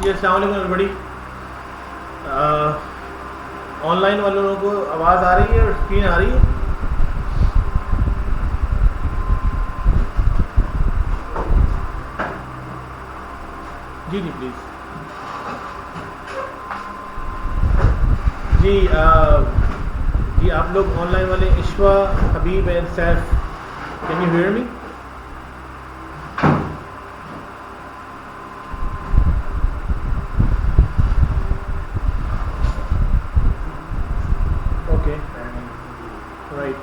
जी अस्सलाम वालेकुम everybody. Online वाले लोगों को आवाज़ आ रही है और स्क्रीन आ रही है? जी जी प्लीज़। जी जी आप लोग ऑनलाइन वाले Ishwa, Habib and Saif, can you hear me? Okay right.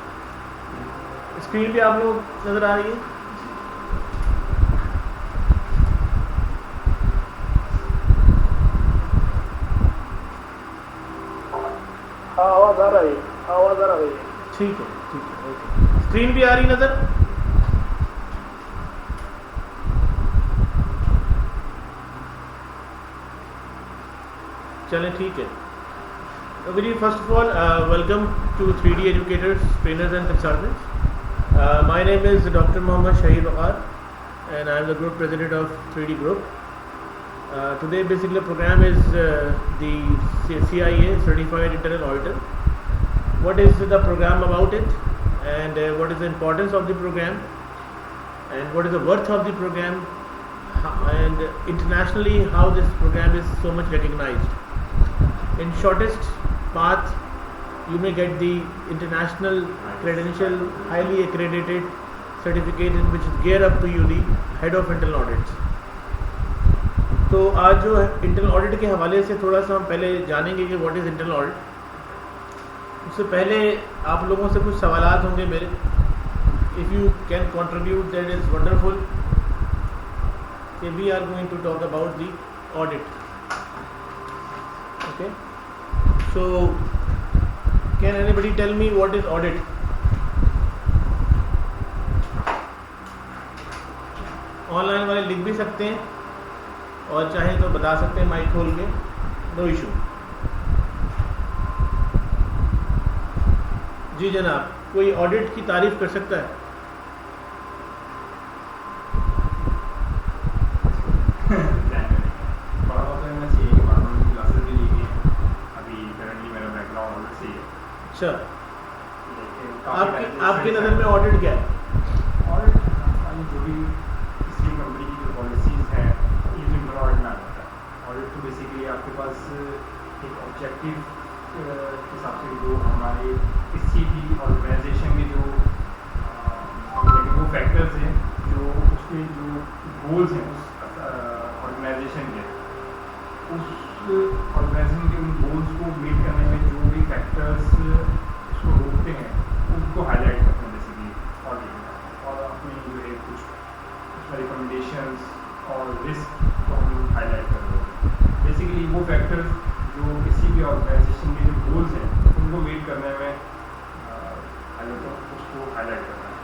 Screen पे आप लोग नज़र आ रही है? आवाज़ आ रही है, आवाज़ आ रही है। ठीक है ओके। स्क्रीन भी आ रही नज़र? चलें ठीक है। Okay, first of all, welcome to 3D Educators, Trainers and Consultants. My name is Dr. Mohammad Shahid Waqar and I am the Group President of 3D Group. Today basically the program is the CIA Certified Internal Auditor. What is the program about it, and what is the importance of the program, and what is the worth of the program, and internationally how this program is so much recognized. In shortest path, you may get the international credential, highly accredited certificate in which is gear up to you the head of internal audits. तो आज जो internal audit के हवाले से थोड़ा सा हम पहले जानेंगे कि व्हाट इज़ इंटरनल ऑडिट। उससे पहले आप लोगों से कुछ सवालात होंगे मेरे। If you can contribute that is wonderful. We are going to talk about the audit. Okay, so can anybody tell me what is audit? ऑनलाइन वाले लिख भी सकते हैं और चाहे तो बता सकते हैं माइक खोल के, नो इशू। जी जनाब, कोई ऑडिट की तारीफ कर सकता है? अच्छा, आपकी नज़र में ऑडिट क्या है? ऑडिट जो भी किसी कंपनी की जो पॉलिसीज़ हैं ये जो इंटरनल ऑडिट में आता है। ऑडिट तो बेसिकली आपके पास एक ऑब्जेक्टिव के हिसाब से जो हमारे किसी भी ऑर्गेनाइजेशन के जो वो फैक्टर्स हैं जो उसके जो गोल्स हैं उस ऑर्गेनाइजेशन के उन गोल्स को मीट करने में जो भी फैक्टर्स उसको रोकते हैं उनको हाईलाइट करते हैं बेसिकली ऑडिट में, और अपनी जो है कुछ रिकमेंडेशंस और रिस्क को हम हाईलाइट कर रहे हैं। बेसिकली वो फैक्टर्स जो किसी भी ऑर्गेनाइजेशन के जो गोल्स हैं उनको मीट करने में उसको हाईलाइट करना है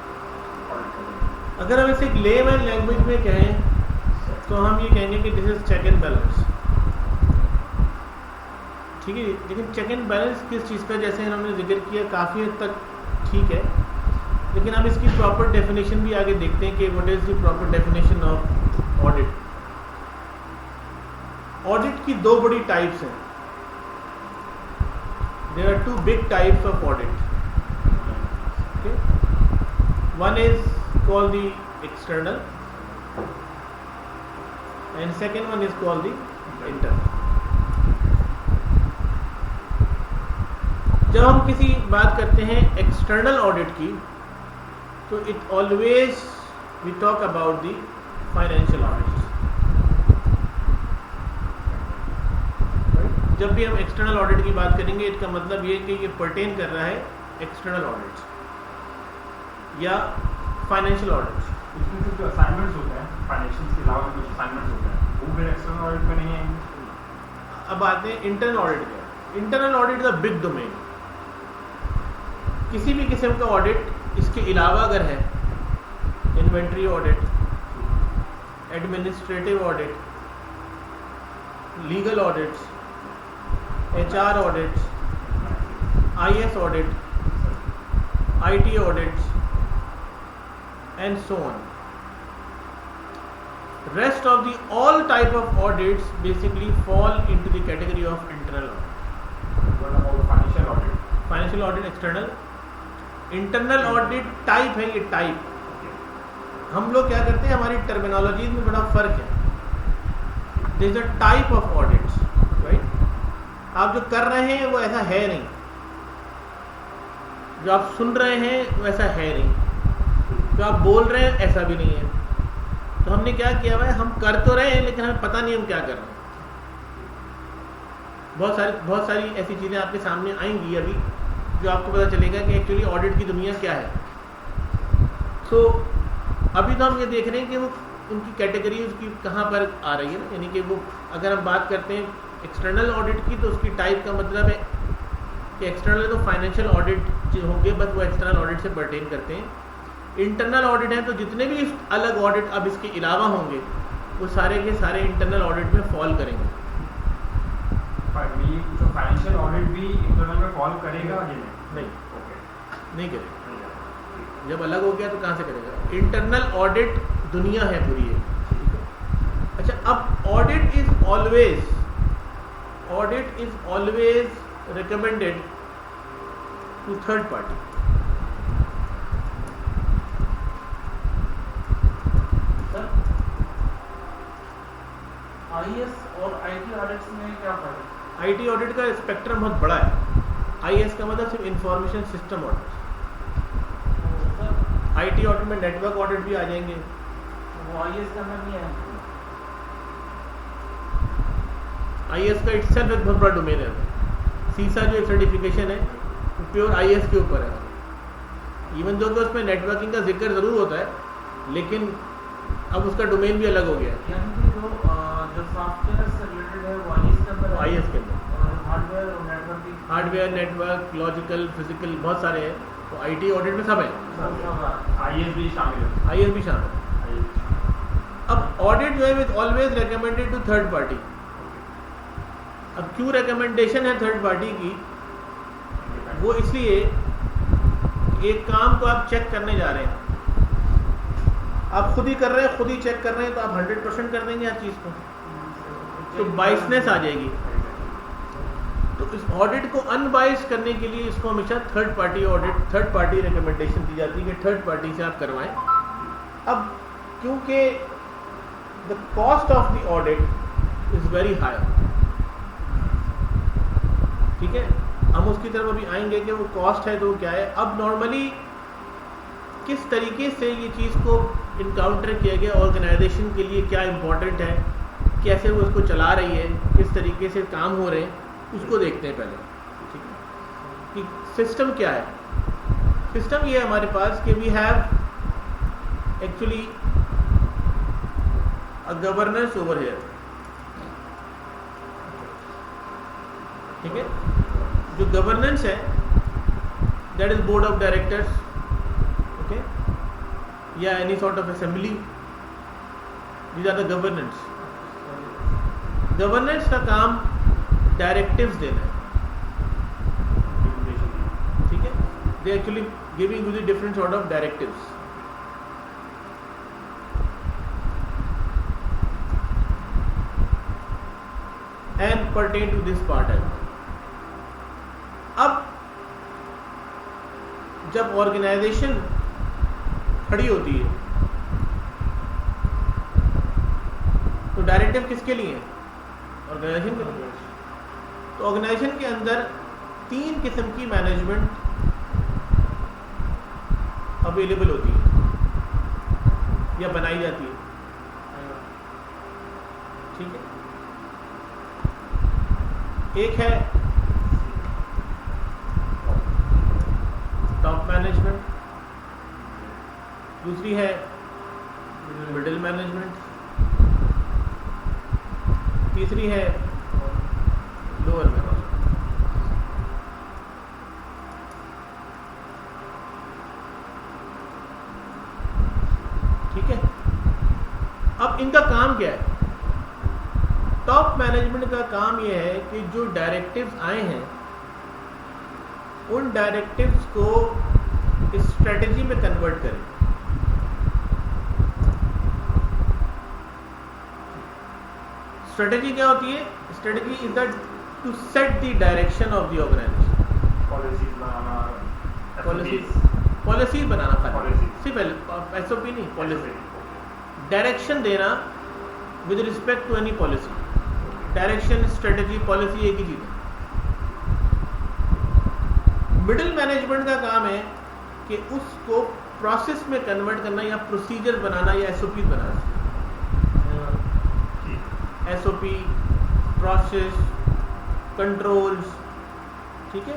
ऑडिट करने में। अगर हम इसे एक लेमैन लैंग्वेज में कहें तो हम ये कहेंगे कि this is check and balance. ठीक है, लेकिन चेक एंड बैलेंस किस चीज़ का, जैसे हमने जिक्र किया काफ़ी हद तक ठीक है, लेकिन हम इसकी प्रॉपर डेफिनेशन भी आगे देखते हैं कि what is the proper definition of audit. Audit की दो बड़ी टाइप्स हैं। There are two big types of audit. Okay, one is called the external and second one is called the internal. जब हम किसी बात करते हैं एक्सटर्नल ऑडिट की तो it always we talk about the financial audit. जब भी हम एक्सटर्नल ऑडिट की बात करेंगे इसका मतलब ये कि ये पर्टेन कर रहा है एक्सटर्नल ऑडिट या फाइनेंशियल ऑडिट। इसमें जो असाइनमेंट्स होते हैं फाइनेंशियल के अलावा कुछ असाइनमेंट्स होते हैं वो फिर एक्सटर्नल ऑडिट में नहीं आएंगे। अब आते हैं इंटरनल ऑडिट का। Internal audit is a big domain. किसी भी किस्म का ऑडिट इसके अलावा अगर है, inventory audit, administrative audit, legal audits, HR audits, IS audit, IT audits and so on. Rest of the all type of audits basically fall into the category of internal audit. What about the financial audit? Financial audit external, internal audit type है ये type. हम लोग क्या करते हैं, हमारी terminology में बड़ा फर्क है. This a type of audits, right. आप जो कर रहे हैं वो ऐसा है नहीं, जो आप सुन रहे हैं वैसा है नहीं, जो आप बोल रहे हैं ऐसा भी नहीं है. तो हमने क्या किया हुआ है, हम कर तो रहे हैं लेकिन हमें पता नहीं हम क्या कर रहे हैं. बहुत सारी ऐसी चीज़ें आपके सामने आएंगी अभी जो आपको पता चलेगा कि एक्चुअली ऑडिट की दुनिया क्या है. सो अभी तो हम ये देख रहे हैं कि वो उनकी कैटेगरी उसकी कहाँ पर आ रही है ना. यानी कि वो अगर हम बात करते हैं एक्सटर्नल ऑडिट की, तो उसकी टाइप का मतलब है कि एक्सटर्नल तो फाइनेंशियल ऑडिट जो होंगे बस वो एक्सटर्नल ऑडिट से पर्टेन करते हैं. इंटरनल ऑडिट है तो जितने भी अलग ऑडिट अब इसके अलावा होंगे वो सारे के सारे इंटरनल ऑडिट में फॉल करेंगे. जो फाइनेंशियल ऑडिट भी इंटरनल में फॉल करेगा या नहीं? नहीं करेगा. जब अलग हो गया तो कहाँ से करेगा. इंटरनल ऑडिट दुनिया है पूरी है. अच्छा, अब audit is always recommended to third party. IAS और आईटी ऑडिट्स में क्या फर्क है? आईटी ऑडिट का स्पेक्ट्रम बहुत बड़ा है. आईएएस का मतलब सिर्फ information system audit. IT audit में नेटवर्क ऑडिट भी आ जाएंगे. वो आईएएस का नहीं है. आईएएस का इटसेल्फ एक बहुत बड़ा डोमेन है. सीसा जो एक सर्टिफिकेशन है वो प्योर आईएएस के ऊपर है. इवन दो कि उसमें नेटवर्किंग का जिक्र ज़रूर होता है लेकिन अब उसका डोमेन भी अलग हो गया है. यानी कि जो सॉफ्टवेयर से रिलेटेड है वो आईएएस के अंदर, आईएएस के अंदर और हार्डवेयर और नेटवर्किंग, नेटवर्क, लॉजिकल, फिजिकल बहुत सारे हैं. तो आईटी ऑडिट में सब है. आईएएस भी शामिल है. आईएएस भी शामिल है. अब ऑडिट जो है with always recommended to third party. अब क्यों रिकमेंडेशन है थर्ड पार्टी की? वो इसलिए एक काम को आप चेक करने जा रहे हैं, आप खुद ही कर रहे हैं, खुद ही चेक कर रहे हैं, तो आप 100% कर देंगे हर चीज़ को, तो बाइसनेस आ जाएगी. तो इस ऑडिट को अनबाइस्ड करने के लिए इसको हमेशा third party audit, third party recommendation दी जाती है कि थर्ड पार्टी से आप करवाएं. अब क्योंकि the cost of the audit is very high, ठीक है, हम उसकी तरफ अभी आएंगे कि वो कॉस्ट है तो वो क्या है. अब नॉर्मली किस तरीके से ये चीज़ को इनकाउंटर किया गया, ऑर्गेनाइजेशन के लिए क्या इम्पोर्टेंट है, कैसे वो उसको चला रही है, किस तरीके से काम हो रहे हैं, उसको देखते हैं पहले. ठीक है, कि सिस्टम क्या है. सिस्टम ये है हमारे पास कि we have actually a governance over here. ठीक है, जो गवर्नेंस है that is board of directors, okay, या any sort of assembly. These are the governance. Governance का काम डायरेक्टिव्स देना है. ठीक है, they actually giving you the different sort of directives. And pertain to this part है. अब जब ऑर्गेनाइजेशन खड़ी होती है तो डायरेक्टिव किसके लिए है? ऑर्गेनाइजेशन के लिए. तो ऑर्गेनाइजेशन के अंदर 3 किस्म की मैनेजमेंट अवेलेबल होती है या बनाई जाती है. ठीक है, एक है टॉप मैनेजमेंट, दूसरी है मिडिल मैनेजमेंट, तीसरी है लोअर मैनेजमेंट. ठीक है, अब इनका काम क्या है? टॉप मैनेजमेंट का काम यह है कि जो डायरेक्टिव्स आए हैं उन डायरेक्टिव्स को स्ट्रेटजी में कन्वर्ट करें. स्ट्रेटेजी क्या होती है? Strategy is the to set the direction of the organization. Policies बनाना, पॉलिसी बनाना खाली, Policies. सिर्फ एसओपी नहीं, पॉलिसी डायरेक्शन देना with respect to any policy. Direction, strategy, policy एक ही चीज है। मिडिल मैनेजमेंट का काम है कि उसको प्रोसेस में कन्वर्ट करना या प्रोसीजर बनाना या एसओपी बनाना। एसओपी, प्रोसेस, कंट्रोल्स, ठीक है,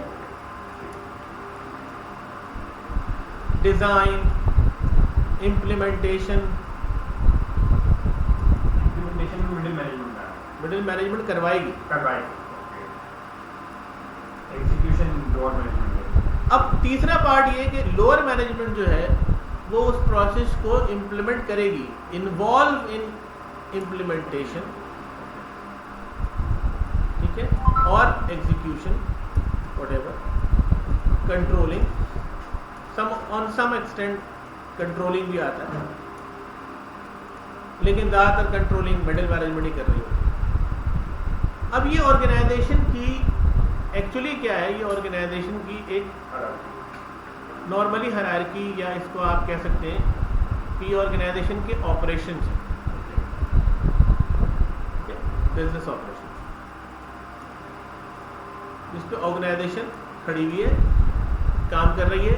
डिजाइन, इम्प्लीमेंटेशन मिडिल मैनेजमेंट करवाएगी। Execution lower management. अब तीसरा पार्ट ये कि लोअर मैनेजमेंट जो है वो उस प्रोसेस को इम्प्लीमेंट करेगी, इन्वॉल्व इन इम्प्लीमेंटेशन, ठीक है, और execution, whatever, controlling, on some extent controlling भी आता है, लेकिन ज़्यादातर कंट्रोलिंग मिडिल मैनेजमेंट ही कर रही होती है। अब ये ऑर्गेनाइजेशन की एक्चुअली क्या है? ये ऑर्गेनाइजेशन की एक नॉर्मली हायरार्की, या इसको आप कह सकते हैं कि ऑर्गेनाइजेशन के ऑपरेशन है, बिजनेस ऑपरेशन, जिस पे ऑर्गेनाइजेशन खड़ी हुई है, काम कर रही है।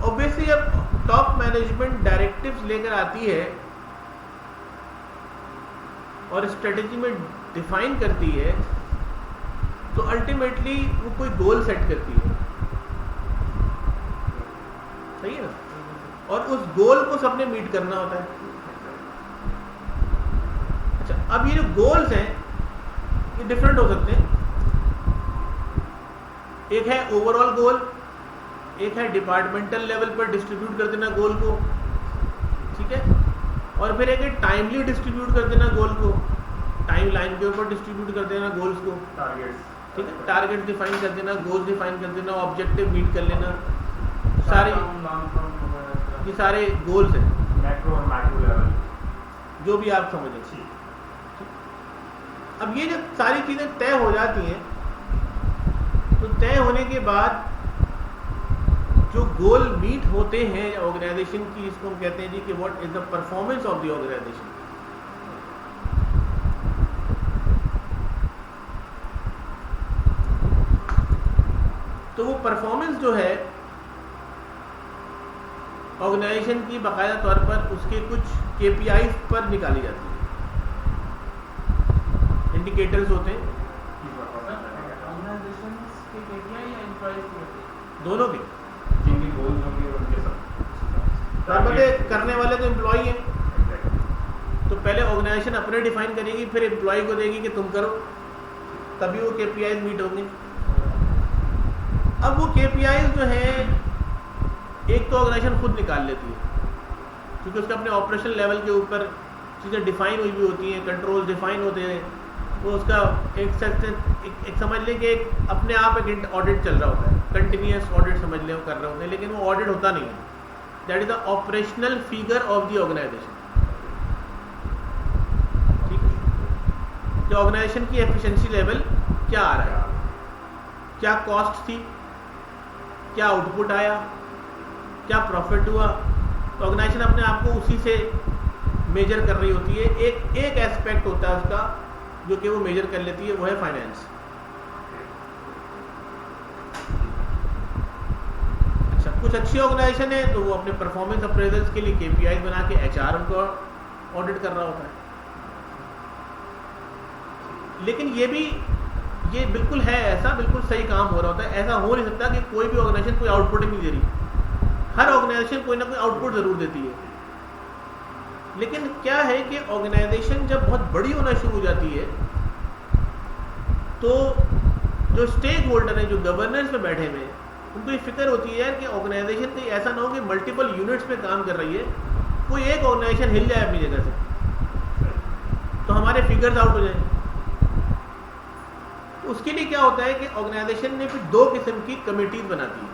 ऑब्वियसली अब टॉप मैनेजमेंट डायरेक्टिव्स लेकर आती है और स्ट्रेटेजी में डिफाइन करती है, तो अल्टीमेटली वो कोई गोल सेट करती है, सही है ना? और उस गोल को सबने मीट करना होता है। अच्छा, अब ये जो गोल्स हैं ये डिफरेंट हो सकते हैं। एक है ओवरऑल गोल, एक है डिपार्टमेंटल लेवल पर डिस्ट्रीब्यूट कर देना गोल को, ठीक है, और फिर एक है टाइमली डिस्ट्रीब्यूट कर देना गोल को, टाइम लाइन के ऊपर डिस्ट्रीब्यूट कर देना गोल्स को, टारगेट्स, ठीक है, टारगेट डिफाइन कर देना, गोल्स डिफाइन कर देना, ऑब्जेक्टिव मीट कर लेना, सारे ये सारे गोल्स हैं, मैक्रो और मैक्रो लेवल, जो भी आप समझें। अब ये जब सारी चीजें तय हो जाती हैं, तो तय होने के बाद जो गोल मीट होते हैं ऑर्गेनाइजेशन की, जिसको हम कहते हैं जी कि what is the performance of the organisation, तो वो परफॉर्मेंस जो है ऑर्गेनाइजेशन की बाकायदा तौर पर उसके कुछ KPIs पर निकाली जाती है, इंडिकेटर्स होते हैं दोनों के। जिनके गोल्स होंगे उनके सब करने वाले तो एम्प्लॉई हैं, तो पहले ऑर्गेनाइजेशन अपने डिफाइन करेगी, फिर एम्प्लॉय को देगी कि तुम करो, तभी वो KPIs मीट होंगे। अब वो KPIs जो हैं, एक तो ऑर्गेनाइजेशन खुद निकाल लेती है, क्योंकि उसके अपने ऑपरेशन लेवल के ऊपर चीज़ें डिफाइन हुई भी होती हैं, कंट्रोल डिफाइन होते हैं, वो उसका एक समझ लें कि एक अपने आप एक ऑडिट चल रहा होता है, कंटिन्यूस ऑडिट समझ लें वो कर रहे होते हैं, लेकिन वो ऑडिट होता नहीं है। That is the operational figure of the organisation, ठीक है, कि ऑर्गेनाइजेशन की एफिशिएंसी लेवल क्या आ रहा है, क्या कॉस्ट थी, क्या आउटपुट आया, क्या प्रॉफिट हुआ, तो ऑर्गेनाइजेशन अपने आप को उसी से मेजर कर रही होती है। एक एस्पेक्ट होता है उसका जो कि वो मेजर कर लेती है, वो है फाइनेंस। अच्छा, कुछ अच्छी ऑर्गेनाइजेशन है तो वो अपने परफॉर्मेंस अप्रेजल्स के लिए KPIs बना के HR उनको ऑडिट कर रहा होता है। लेकिन ये बिल्कुल है, ऐसा बिल्कुल सही काम हो रहा होता है। ऐसा हो नहीं सकता कि कोई भी ऑर्गेनाइजेशन कोई आउटपुट ही नहीं दे रही। हर ऑर्गेनाइजेशन कोई ना कोई आउटपुट जरूर देती है। लेकिन क्या है कि ऑर्गेनाइजेशन जब बहुत बड़ी होना शुरू हो जाती है, तो जो स्टेक होल्डर हैं, जो गवर्नेंस में बैठे हुए हैं, उनको ये फिक्र होती है यार कि ऑर्गेनाइजेशन कहीं ऐसा ना हो कि मल्टीपल यूनिट्स पे काम कर रही है, कोई एक ऑर्गेनाइजेशन हिल जाए अपनी जगह से, तो हमारे फिगर्स आउट हो जाए। तो उसके लिए क्या होता है कि ऑर्गेनाइजेशन ने फिर 2 किस्म की कमेटीज बनाती है,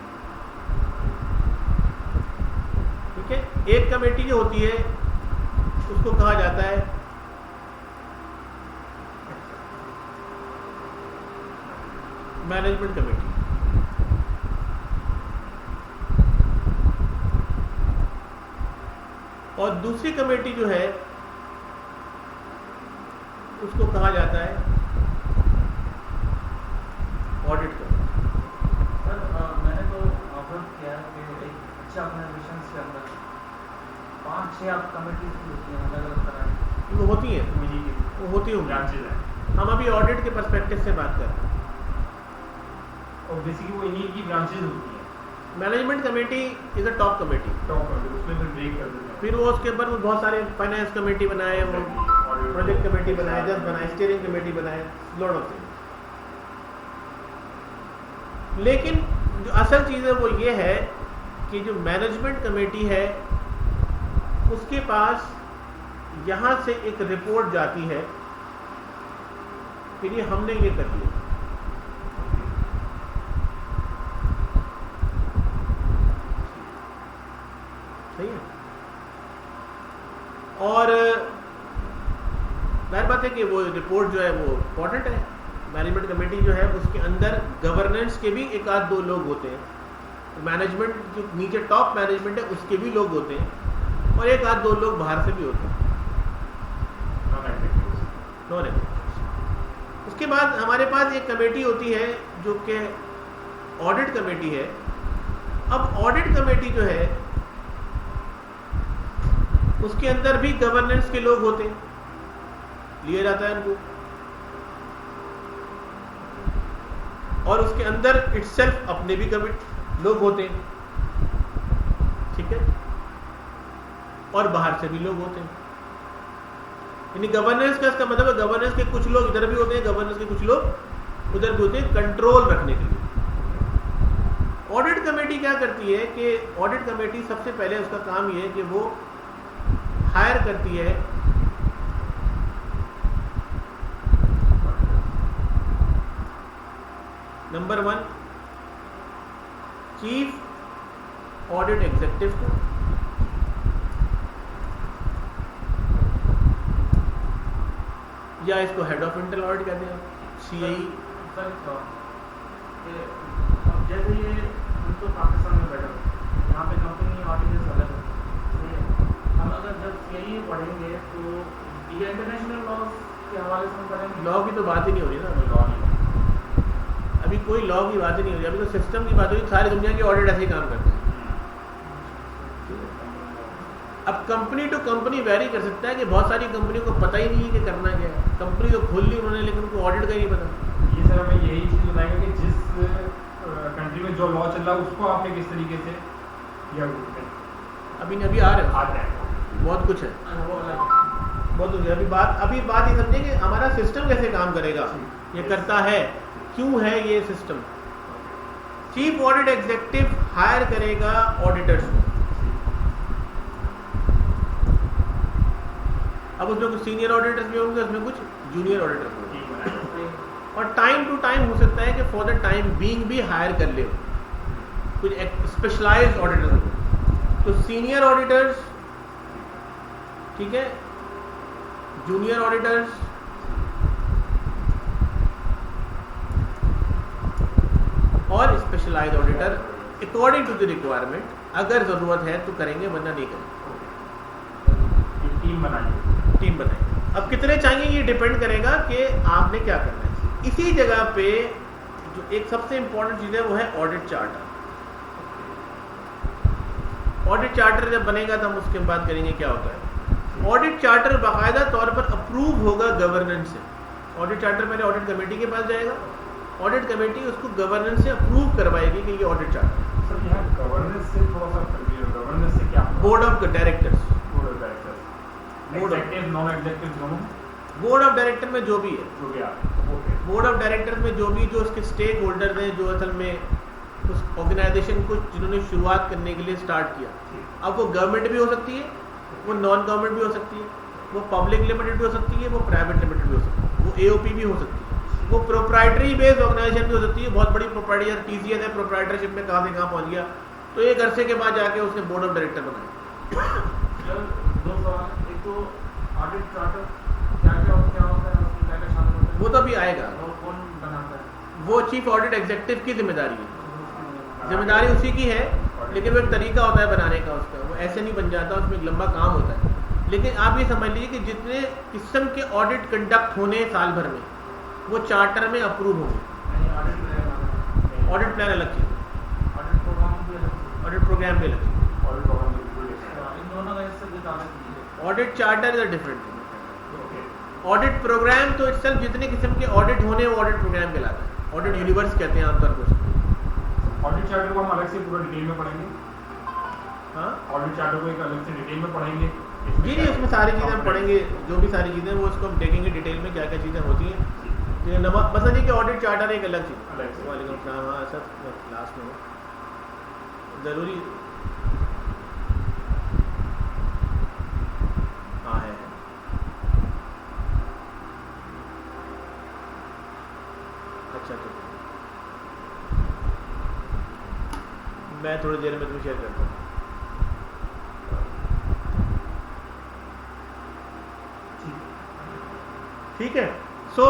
ठीक है। एक कमेटी जो होती है उसको कहा जाता है मैनेजमेंट कमेटी। और दूसरी कमेटी जो है उसको कहा जाता है ऑडिट कमेटी। सर मैंने तो ऑब्जर्व किया कि एक अच्छे ऑर्गेनाइजेशन के अंदर 5-6 आप कमेटीज होती हैं अलग अलग तरह की। वो होती हैं, वो होती होंगी। ब्रांचेज हैं हम अभी ऑडिट के पर्सपेक्टिव से बात कर रहे हैं। और बेसिकली वो इन्हीं की ब्रांचेज होती हैं। Management committee is a top committee. Top कर दो, उसमें फिर ब्रेक कर देते हैं। फिर वो उसके ऊपर वो बहुत सारे फाइनेंस कमेटी बनाए, वो प्रोजेक्ट कमेटी बनाए, जज बनाए, स्टीयरिंग कमेटी बनाए, लॉट ऑफ थिंग्स। लेकिन जो असल चीज़ है वो ये है कि जो मैनेजमेंट कमेटी है उसके पास यहाँ से एक रिपोर्ट जाती है, फिर ये हमने ये कर लिया, सही है। और जाहिर बात है कि वो रिपोर्ट जो है वो इम्पोर्टेंट है। मैनेजमेंट कमेटी जो है उसके अंदर गवर्नेंस के भी एक आध दो लोग होते हैं, मैनेजमेंट जो नीचे टॉप मैनेजमेंट है उसके भी लोग होते हैं, और एक आध दो लोग बाहर से भी होते हैं, नॉन एग्जीक्यूटिव। उसके बाद हमारे पास एक कमेटी होती है जो कि ऑडिट कमेटी है। अब ऑडिट कमेटी जो है उसके अंदर भी गवर्नेंस के लोग होते हैं, लिया जाता है उनको, और उसके अंदर इटसेल्फ अपने भी लोग होते हैं, ठीक है, और बाहर से भी लोग होते हैं। यानी गवर्नेंस का इसका मतलब है गवर्नेंस के कुछ लोग इधर भी होते हैं, गवर्नेंस के कुछ लोग उधर भी होते हैं, कंट्रोल रखने के लिए। ऑडिट कमेटी क्या करती है कि ऑडिट कमेटी सबसे पहले उसका काम ये है कि वो हायर करती है नंबर 1 चीफ ऑडिट एग्जीक्यूटिव को, या इसको हेड ऑफ इंटरनल ऑडिट कहते हैं, CAE। सर अब जैसे ये हम तो पाकिस्तान में बैठे हैं, यहाँ पे कंपनी ऑडिटर्स अलग है। हम अगर जब CAE पढ़ेंगे तो ये इंटरनेशनल लॉ के हवाले से हम पढ़ेंगे। लॉ की तो बात ही नहीं हो रही ना, लॉ नहीं, अभी कोई लॉ की बात ही नहीं हो रही, अभी तो सिस्टम की बात हो रही। सारी दुनिया के ऑडिट ऐसे ही काम करते हैं। अब कंपनी टू कंपनी वेरी कर सकता है कि बहुत सारी कंपनियों को पता ही नहीं है कि करना क्या है, कंपनी तो खोल ली उन्होंने लेकिन उनको ऑडिट का ही नहीं पता। ये सर हमें यही चीज़ बताएगा कि जिस कंट्री में जो लॉ चल रहा है उसको आपने किस तरीके से किया अभी आ रहे हैं, आता है। बहुत कुछ है, वो अलग बहुत कुछ है। अभी बात ये समझे कि हमारा सिस्टम कैसे काम करेगा, ये करता है, क्यों है ये system. Chief audit executive hire करेगा ऑडिटर्स को। अब उसमें कुछ सीनियर ऑडिटर्स भी होंगे, उसमें कुछ जूनियर ऑडिटर्स होंगे, और टाइम टू टाइम हो सकता है कि फॉर द टाइम बीइंग भी हायर कर ले कुछ स्पेशलाइज्ड ऑडिटर्स होंगे। तो सीनियर ऑडिटर्स, ठीक है, जूनियर ऑडिटर्स, और specialised auditor according to the requirement. अगर जरूरत है तो करेंगे, वरना नहीं करेंगे। टीम बनाएंगे। अब कितने चाहिए ये डिपेंड करेगा कि आपने क्या करना है। इसी जगह पे जो एक सबसे इंपॉर्टेंट चीज है वो है ऑडिट चार्टर। ऑडिट चार्टर जब बनेगा तो हम उसके बाद करेंगे क्या होता है। ऑडिट चार्टर बाकायदा तौर पर अप्रूव होगा गवर्नेंस से। ऑडिट चार्टर पहले ऑडिट कमेटी के पास जाएगा, ऑडिट कमेटी उसको गवर्नेंस से अप्रूव करवाएगी कि ये ऑडिट चार्टर। सर यहाँ गवर्नेंस से थोड़ा सा गवर्नेंस से क्या, board of directors, executive non executive दोनों, बोर्ड ऑफ डायरेक्टर में जो भी है, जो भी आप, ओके, बोर्ड ऑफ डायरेक्टर में जो भी, जो उसके स्टेक होल्डर हैं, जो असल में उस ऑर्गेनाइजेशन को जिन्होंने शुरुआत करने के लिए स्टार्ट किया। अब वो गवर्नमेंट भी हो सकती है, वो नॉन गवर्नमेंट भी हो सकती है, वो पब्लिक लिमिटेड भी हो सकती है, वो प्राइवेट लिमिटेड भी हो सकती है, वो AOP भी हो सकती है, वो प्रोप्राइटरी बेस्ड ऑर्गेनाइजेशन भी हो सकती है। बहुत बड़ी प्रोप्राइटर TCS है, प्रोप्राइटरशिप में कहाँ से कहाँ पहुँच गया, तो एक अरसे के बाद जाके उसने बोर्ड ऑफ डायरेक्टर बनाया। दो सवाल, एक तो ऑडिट चार्टर क्या होता है, उसमें क्या शामिल होता है? वो तो अभी आएगा, वो कौन बनाता है? वो चीफ ऑडिट एग्जीक्यूटिव की जिम्मेदारी है, जिम्मेदारी उसी की है, लेकिन वो एक तरीका होता है बनाने का उसका, वो ऐसे नहीं बन जाता, उसमें एक लंबा काम होता है। लेकिन आप ये समझ लीजिए कि जितने किस्म के ऑडिट कंडक्ट होने साल भर में वो चार्टर में अप्रूव होंगे। ऑडिट प्लान अलग चीज़, ऑडिट प्रोग्राम भी अलग, ऑडिट प्रोग्राम भी अलग चीज़, ऑडिट प्रोग्राम बिल्कुल different है। इन दोनों का इससे कोई ताल्लुक नहीं है। Audit charter is a different thing. Okay. Audit programme तो इटसेल्फ जितने किस्म के ऑडिट होने वो ऑडिट प्रोग्राम कहलाता है, ऑडिट यूनिवर्स कहते हैं आमतौर पर उसको। ऑडिट चार्टर को हम अलग से पूरा डिटेल में पढ़ेंगे। हाँ ऑडिट चार्टर को एक अलग से डिटेल में पढ़ेंगे। जी जी, उसमें सारी चीज़ें हम पढ़ेंगे, जो भी सारी चीज़ें वो उसको हम देखेंगे डिटेल में क्या क्या चीज़ें होती हैं। तो नमक बस जी कि ऑडिट चार्टर एक अलग चीज़। अलग से। वालेकुम सलाम। हाँ सर, क्लास में हो ज़रूरी। हाँ है। अच्छा तो मैं थोड़ी देर में तुम्हें शेयर करता हूँ। ठीक है। सो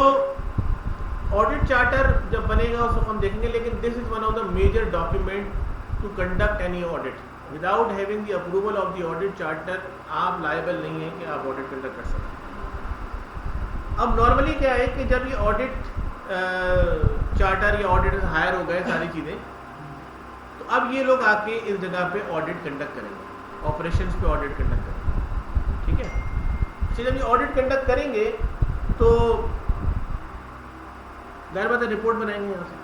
ऑडिट चार्टर जब बनेगा उसको हम देखेंगे, लेकिन this is one of the major document to conduct any audit. Without having the approval of the audit charter आप लायबल नहीं है कि आप ऑडिट कंडक्ट कर सकते। अब नॉर्मली क्या है कि जब ये ऑडिट चार्टर या ऑडिटर हायर हो गए सारी चीज़ें, तो अब ये लोग आके इस जगह पे ऑडिट कंडक्ट करेंगे, ऑपरेशंस पे ऑडिट कंडक्ट करेंगे। ठीक है। तो जब ये ऑडिट कंडक्ट करेंगे तो जाहिर बात है रिपोर्ट बनाएंगे यहाँ से,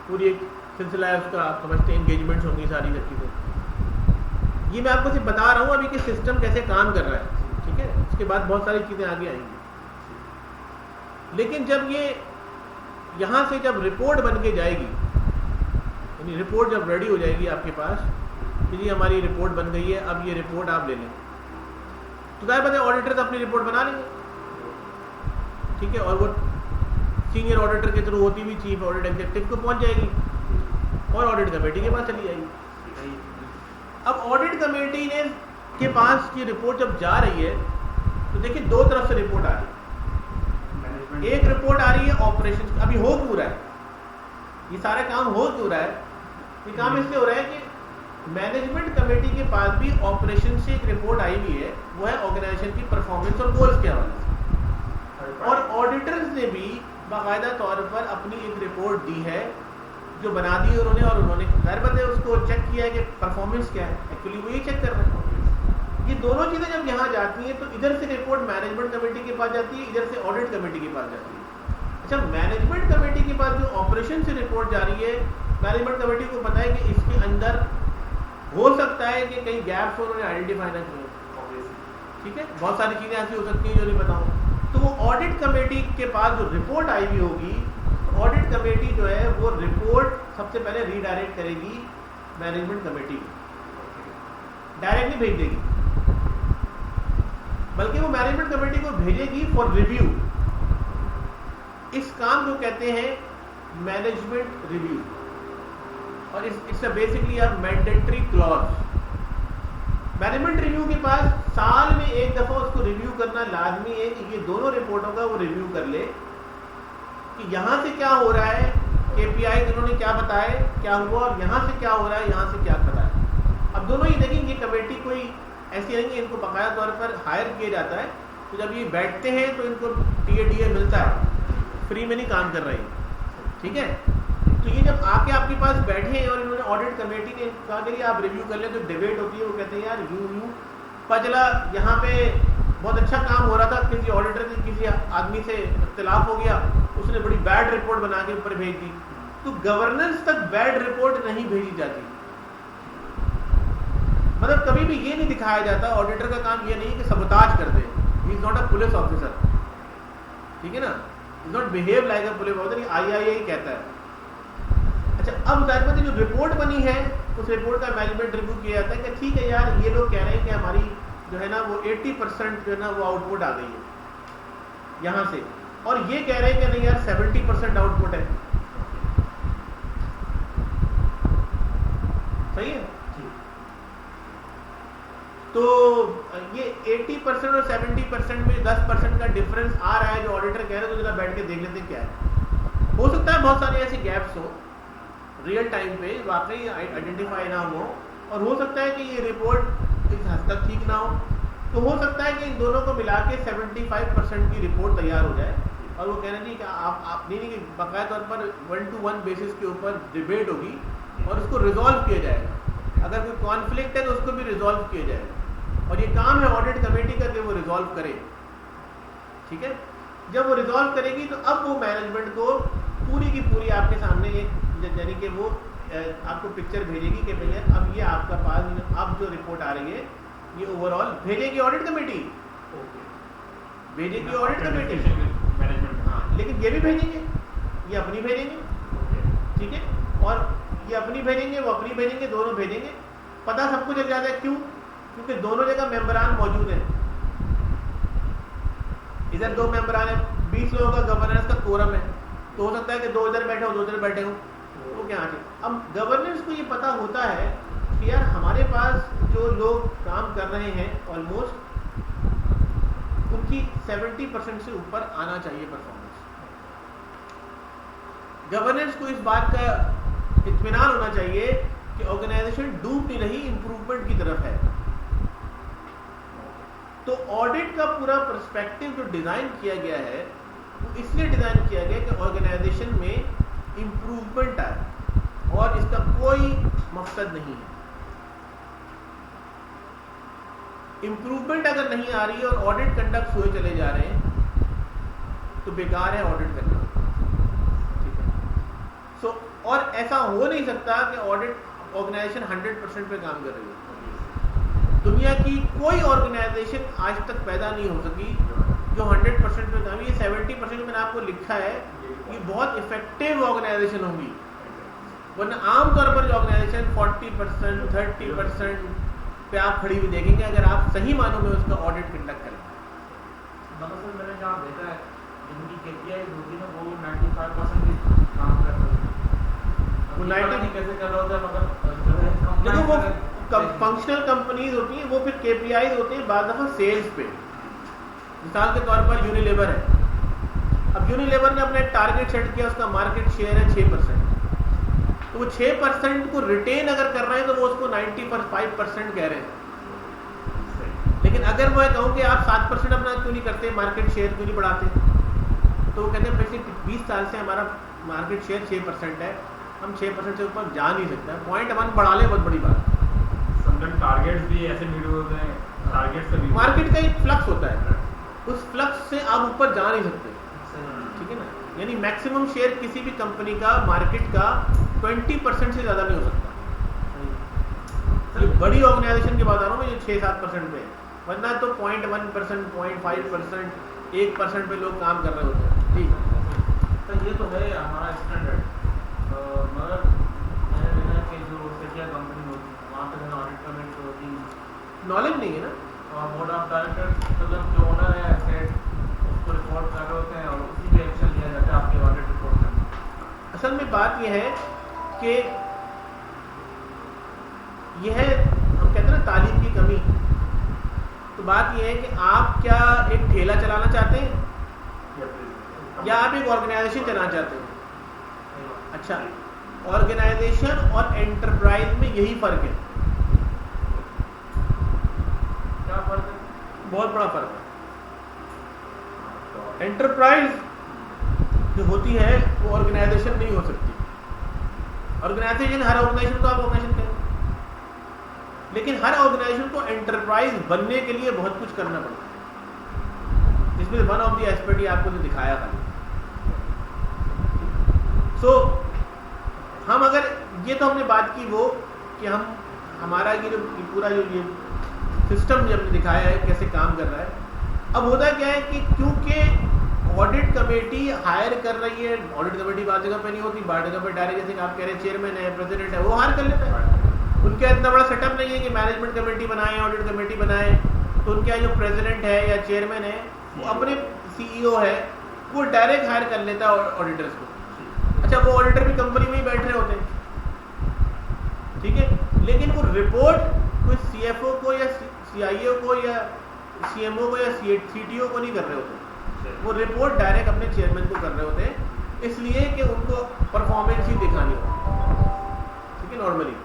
पूरी एक सिलसिला है उसका, आप समझते हैं एंगेजमेंट्स होंगी सारी सब चीज़ें। ये मैं आपको सिर्फ बता रहा हूँ अभी कि सिस्टम कैसे काम कर रहा है। ठीक है। उसके बाद बहुत सारी चीज़ें आगे आएंगी। लेकिन जब ये यहाँ से जब रिपोर्ट बन के जाएगी, यानी रिपोर्ट जब रेडी हो जाएगी आपके पास कि जी हमारी रिपोर्ट बन गई है, अब ये रिपोर्ट आप ले लें, तो जाहिर बात है ऑडिटर्स अपनी रिपोर्ट बना लेंगे। ठीक है। और वो सीनियर ऑडिटर के थ्रू होती हुई चीफ ऑडिट एग्जीक्यूटिव को पहुंच जाएगी और ऑडिट कमेटी के पास चली जाएगी। अब ऑडिट कमेटी ने के पास की रिपोर्ट जब जा रही है तो देखिए दो तरफ से रिपोर्ट आ रही है। एक रिपोर्ट आ रही है ऑपरेशन, अभी हो क्यों रहा है ये सारा काम, हो क्यों रहा है ये काम? इसलिए हो रहा है कि मैनेजमेंट कमेटी के पास भी ऑपरेशन से एक रिपोर्ट आई हुई है, वो है ऑर्गेनाइजेशन की परफॉर्मेंस और गोल्स के हवाले से। और ऑडिटर्स ने भी बाकायदा तौर पर अपनी एक रिपोर्ट दी है जो बना दी उन्होंने, और उन्होंने जाहिर बात है उसको चेक किया है कि परफॉर्मेंस क्या है, एक्चुअली वो ये चेक कर रहे हैं। ये दोनों चीज़ें जब यहाँ जाती हैं तो इधर से रिपोर्ट मैनेजमेंट कमेटी के पास जाती है, इधर से ऑडिट कमेटी के पास जाती है। अच्छा, मैनेजमेंट कमेटी के पास जो ऑपरेशन से रिपोर्ट जा रही है, मैनेजमेंट कमेटी को पता है कि इसके अंदर हो सकता है कि कई गैप्स उन्होंने आइडेंटिफाई ना किए। ठीक है। बहुत सारी चीज़ें ऐसी हो सकती हैं जो नहीं बताऊँ। तो वो ऑडिट कमेटी के पास जो रिपोर्ट आई हुई होगी, तो ऑडिट कमेटी जो है वो रिपोर्ट सबसे पहले रीडायरेक्ट करेगी मैनेजमेंट कमेटी को, डायरेक्ट नहीं भेज देगी, बल्कि वो मैनेजमेंट कमेटी को भेजेगी फॉर रिव्यू। इस काम को कहते हैं मैनेजमेंट रिव्यू, और it's basically a mandatory clause. Management review के पास साल में एक दफा उसको रिव्यू करना लाजमी है कि ये दोनों रिपोर्टों का वो रिव्यू कर ले कि यहाँ से क्या हो रहा है, केपीआई इन्होंने क्या बताया, क्या हुआ, और यहाँ से क्या हो रहा है, यहाँ से क्या बताया। अब दोनों ही देखेंगे, कमेटी कोई ऐसी नहीं है, इनको बकाया तौर पर हायर किया जाता है, तो जब ये बैठते हैं तो इनको टीएडीए मिलता है, फ्री में नहीं काम कर रहे हैं। ठीक है। तो ये जब आके आपके पास बैठे हैं और इन्होंने ऑडिट कमेटी ने कहा कि आप रिव्यू कर लें, तो डिबेट होती है, वो कहते हैं यार यूं पचला यहाँ पे बहुत अच्छा काम हो रहा था, किसी ऑडिटर के किसी आदमी से इख्तिलाफ हो गया, उसने बड़ी बैड रिपोर्ट बना के ऊपर भेज दी। तो गवर्नेंस तक बैड रिपोर्ट नहीं भेजी जाती, मतलब कभी भी ये नहीं दिखाया जाता। ऑडिटर का काम ये नहीं कि सबोताज कर दे, he is not a police officer. ठीक है ना, is not behave like a police officer, IIA कहता है। अच्छा, अब जाहिर बात है जो रिपोर्ट बनी है उस रिपोर्ट का मैनेजमेंट रिव्यू किया जाता है कि ठीक है यार, ये लोग कह रहे हैं कि हमारी जो है ना वो 80% जो है ना वो आउटपुट आ गई है यहाँ से, और ये कह रहे हैं कि नहीं यार 70% आउटपुट है। सही है। तो ये 80% और 70% में 10% का डिफरेंस आ रहा है जो ऑडिटर कह रहे हैं, तो जरा बैठ के देख लेते हैं क्या है। हो सकता है बहुत सारे ऐसे गैप्स हो रियल टाइम पे वाकई आइडेंटिफाई ना हो, और हो सकता है कि ये रिपोर्ट इस हद तक ठीक ना हो। तो हो सकता है कि इन दोनों को मिला के 75% की रिपोर्ट तैयार हो जाए, और वो कहना चाहिए कि आप नहीं कि बाकायदा तौर पर 1-to-1 बेसिस के ऊपर डिबेट होगी और उसको रिजॉल्व किया जाएगा। अगर कोई कॉन्फ्लिक्ट है तो उसको भी रिजॉल्व किया जाएगा, और ये काम है ऑडिट कमेटी का कि वो रिजॉल्व करे। ठीक है, जब वो रिजॉल्व करेगी तो अब वो मैनेजमेंट को पूरी की पूरी आपके सामने एक यानी कि वो आपको पिक्चर भेजेगी कि भैया अब ये आपका पास अब जो रिपोर्ट आ रही है ये ओवरऑल भेजेगी ऑडिट कमेटी, भेजेगी ऑडिट कमेटी मैनेजमेंट। हाँ, लेकिन ये भी भेजेंगे, ये अपनी भेजेंगे, ठीक है, और ये अपनी भेजेंगे, वो अपनी भेजेंगे, दोनों भेजेंगे। पता सबको चल जाता है, क्यों? क्योंकि दोनों जगह मेंबरान मौजूद हैं। इधर 2 मेंबरान है, 20 लोगों का गवर्नेंस का कोरम है, तो हो सकता है कि 2 इधर बैठे हो, 2 इधर बैठे हो, तो क्या है। अब गवर्नेंस को ये पता होता है कि यार हमारे पास जो लोग काम कर रहे हैं ऑलमोस्ट उनकी 70% से ऊपर आना चाहिए परफॉर्मेंस। गवर्नेंस को इस बात का इत्मीनान होना चाहिए कि ऑर्गेनाइजेशन डूब नहीं रही, इंप्रूवमेंट की तरफ है। तो ऑडिट का पूरा पर्सपेक्टिव जो डिजाइन किया गया है वो इसलिए डिजाइन किया गया कि ऑर्गेनाइजेशन में इंप्रूवमेंट आए, और इसका कोई मकसद नहीं है। इंप्रूवमेंट अगर नहीं आ रही है और ऑडिट कंडक्ट हुए चले जा रहे हैं तो बेकार है ऑडिट करना। ठीक है, सो और ऐसा हो नहीं सकता कि ऑडिट ऑर्गेनाइजेशन 100% पे काम कर रही है। दुनिया की कोई ऑर्गेनाइजेशन आज तक पैदा नहीं हो सकी जो 100% पे काम। ये 70% मैंने आपको लिखा है, ये बहुत इफेक्टिव ऑर्गेनाइजेशन होगी, वरना आमतौर पर जो ऑर्गेनाइजेशन 40%, 30% पे आप खड़ी हुई देखेंगे अगर आप सही मानों में उसका ऑडिट कंडक्ट करें। दरअसल मैंने जहाँ देखा है जिनकी KPI होती है वो 95% भी काम कर रहे हैं। वो 90 कैसे कर रहे होते हैं, मगर देखो वो फंक्शनल कंपनीज होती हैं, वो फिर KPIs होते हैं बाद दफा सेल्स पे। मिसाल के तौर पर यूनिलीवर है, अब यूनिलीवर ने अपना एक टारगेट सेट किया, उसका मार्केट शेयर है 6%, तो वो 6% को रिटेन अगर कर रहे हैं तो वो उसको 95% कह रहे हैं। लेकिन अगर मैं कहूँ कि आप 7% अपना क्यों नहीं करते, मार्केट शेयर क्यों नहीं बढ़ाते, तो वो कहते हैं पिछले 20 साल से हमारा मार्केट शेयर 6% है, हम 6% से ऊपर जा नहीं सकते, 0.1 बढ़ा ले, बहुत बड़ी बात। टारगेट्स भी ऐसे मीट होते हैं, टारगेट्स का भी मार्केट का एक फ्लक्स होता है, उस फ्लक्स से आप ऊपर जा नहीं सकते। ठीक है ना, यानी मैक्सिमम शेयर किसी भी कंपनी का मार्केट का 20% से ज्यादा नहीं हो सकता। ये बड़ी ऑर्गेनाइजेशन की बात आ रहा हूँ मैं, जो 6-7% पे, वरना तो 0.1%, 0.5%, 1% पे लोग काम कर रहे होते हैं। ठीक, तो ये तो है हमारा स्टैंडर्ड, मगर मैंने देखा कि जो सेटिया कंपनी होती है वहाँ पे ऑडिट कमेटी होती है, नॉलेज नहीं है ना, और बोर्ड ऑफ डायरेक्टर मतलब जो ओनर है एसेट उसको रिपोर्ट कर रहे होते हैं और उसी पे एक्शन लिया जाता है आपकी ऑडिट रिपोर्ट में। असल में बात यह है कि यह हम कहते हैं ना तालीम की कमी। तो बात यह है कि आप क्या एक ठेला चलाना चाहते हैं या आप एक ऑर्गेनाइजेशन चलाना चाहते हैं? अच्छा, ऑर्गेनाइजेशन और एंटरप्राइज में यही फर्क है। क्या फर्क है? बहुत बड़ा फर्क है। एंटरप्राइज जो होती है वो ऑर्गेनाइजेशन नहीं हो सकती। ऑर्गेनाइजेशन, हर ऑर्गेनाइजेशन को आप ऑर्गेनाइजेशन करें, लेकिन हर ऑर्गेनाइजेशन को एंटरप्राइज बनने के लिए बहुत कुछ करना पड़ता है, जिसमें वन ऑफ द एस्पेक्ट ये आपको जो दिखाया था। सो हम अगर ये तो हमने बात की वो कि हम हमारा ये जो पूरा जो ये सिस्टम जो हमने दिखाया है कैसे काम कर रहा है। अब होता क्या है कि क्योंकि ऑडिट कमेटी हायर कर रही है, ऑडिट कमेटी बात जगह पे नहीं होती, बात जगह पे डायरेक्ट जैसे आप कह रहे हैं चेयरमैन है, प्रेसिडेंट है, वो हायर कर लेता है। उनका इतना बड़ा सेटअप नहीं है कि मैनेजमेंट कमेटी बनाए, ऑडिट कमेटी बनाए, तो उनका जो प्रेसिडेंट है या चेयरमैन है वो अपने CEO है, वो डायरेक्ट हायर कर लेता है ऑडिटर्स को। अच्छा, वो ऑडिटर भी कंपनी में ही बैठ रहे होते हैं, ठीक है, लेकिन वो रिपोर्ट कोई CFO को या CIO को या CMO को या CTO को नहीं कर रहे होते, वो रिपोर्ट डायरेक्ट अपने चेयरमैन को कर रहे होते हैं। इसलिए कि उनको परफॉर्मेंस ही दिखानी हो, ठीक है, नॉर्मली।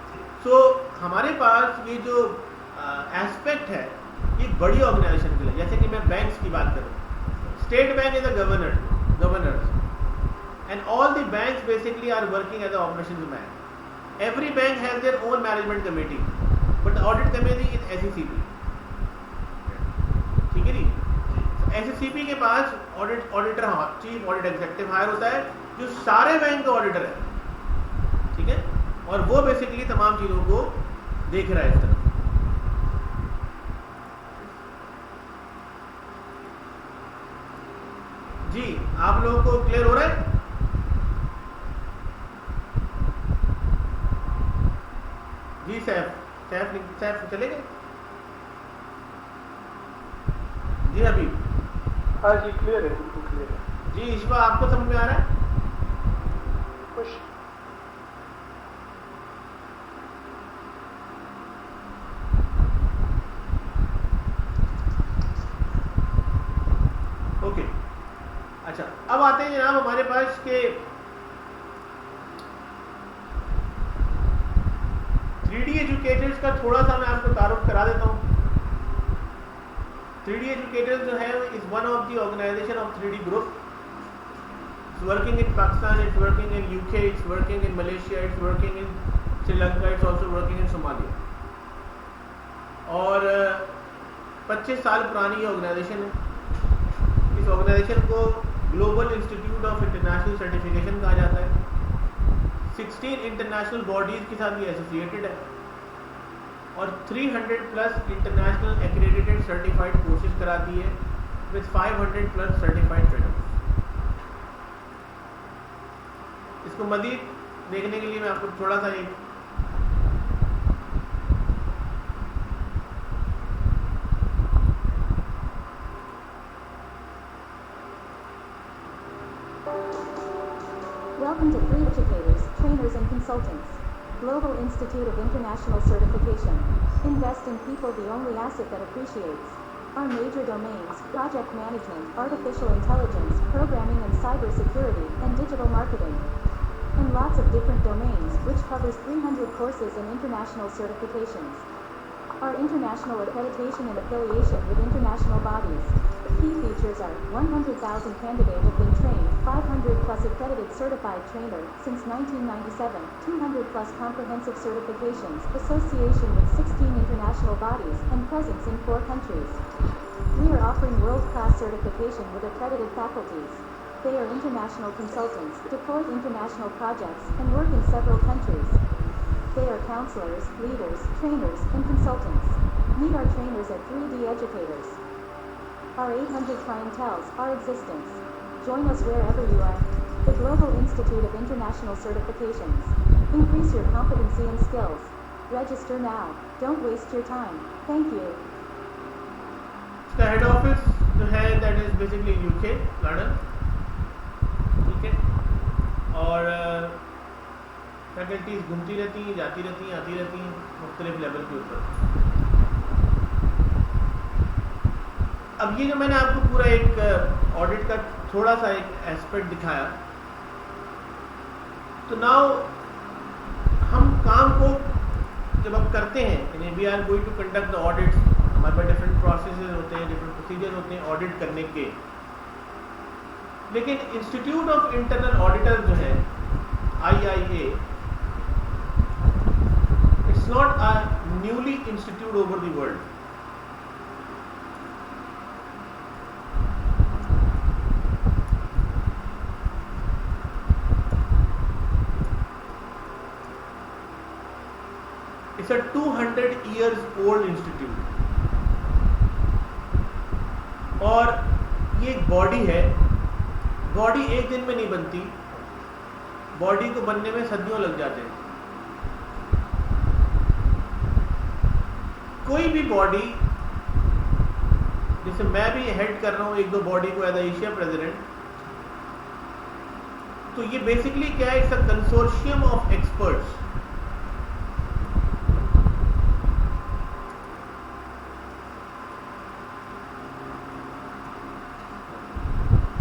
सो हमारे पास ये जो एस्पेक्ट है ये बड़ी ऑर्गेनाइजेशन के लिए, जैसे कि मैं बैंक्स की बात करूँ, state bank is a governors and all the banks basically are working as an operations bank. Every bank has their own management committee, but the audit committee is SECP, ठीक है जी। SECP के पास auditor chief audit executive hire होता है जो सारे bank का ऑडिटर है, ठीक है, और वो बेसिकली तमाम चीजों को देख रहा है इस तरह। जी आप लोगों को क्लियर हो रहा है? जी सैफ चले गए? जी अभी हाँ जी क्लियर है, बिल्कुल क्लियर है जी। ईश्वा आपको समझ में आ रहा है? खुश। ओके अच्छा, अब आते हैं जनाब हमारे पास के 3D एजुकेटर्स का थोड़ा सा मैं आपको तारुफ करा देता हूँ। 3D एजुकेटर्स जो है is one of the organisation of 3D group. It's working in Pakistan, it's working in UK, it's working in Malaysia, it's working in Sri Lanka, it's also working in Somalia. और 25 साल पुरानी ये ऑर्गेनाइजेशन है। इस ऑर्गेनाइजेशन को global institute of international certification कहा जाता है। 16 इंटरनेशनल बॉडीज के साथ ये एसोसिएटेड है और 300 plus international accredited certified courses कराती है विद 500 प्लस सर्टिफाइड ट्रेनर्स। इसको मजीद देखने के लिए मैं आपको थोड़ा सा एक Welcome to 3D Educators, Trainers and Consultants. Global Institute of International Certification. Invest in people, the only asset that appreciates. Our major domains: project management, artificial intelligence, programming and cybersecurity, and digital marketing. And lots of different domains, which covers 300 courses and international certifications. Our international accreditation and affiliation with international bodies. Key features are 100,000 candidates have been trained, 500 plus accredited certified trainer since 1997, 200 plus comprehensive certifications, association with 16 international bodies, and presence in 4 countries. We are offering world-class certification with accredited faculties. They are international consultants, deployed international projects, and work in several countries. They are counselors, leaders, trainers, and consultants. Meet our trainers at 3D Educators. Our 800 clienteles, our existence. Join us wherever you are. The Global Institute of International Certifications. Increase your competency and skills. Register now. Don't waste your time. Thank you. इसका head office जो है that is basically UK London, ठीक है, और faculties घूमती रहती हैं, जाती रहती हैं, आती रहती हैं मुख्तलिफ लेवल के ऊपर। अब ये जो मैंने आपको पूरा एक ऑडिट का थोड़ा सा एक एस्पेक्ट दिखाया, तो नाउ हम काम को जब हम करते हैं, यानी we are going to conduct the audits, हमारे पास डिफरेंट प्रोसेसेस होते हैं, डिफरेंट प्रोसीजर होते हैं ऑडिट करने के। लेकिन इंस्टीट्यूट ऑफ इंटरनल ऑडिटर जो है IIA, it's not a newly institute over the world. It's a 200 years old institute और ये एक बॉडी है। बॉडी एक दिन में नहीं बनती, बॉडी को बनने में सदियों लग जाते हैं। कोई भी बॉडी, जैसे मैं भी हेड कर रहा हूँ एक दो बॉडी को एज एशिया प्रेसिडेंट, तो ये बेसिकली क्या है, it's a consortium of experts.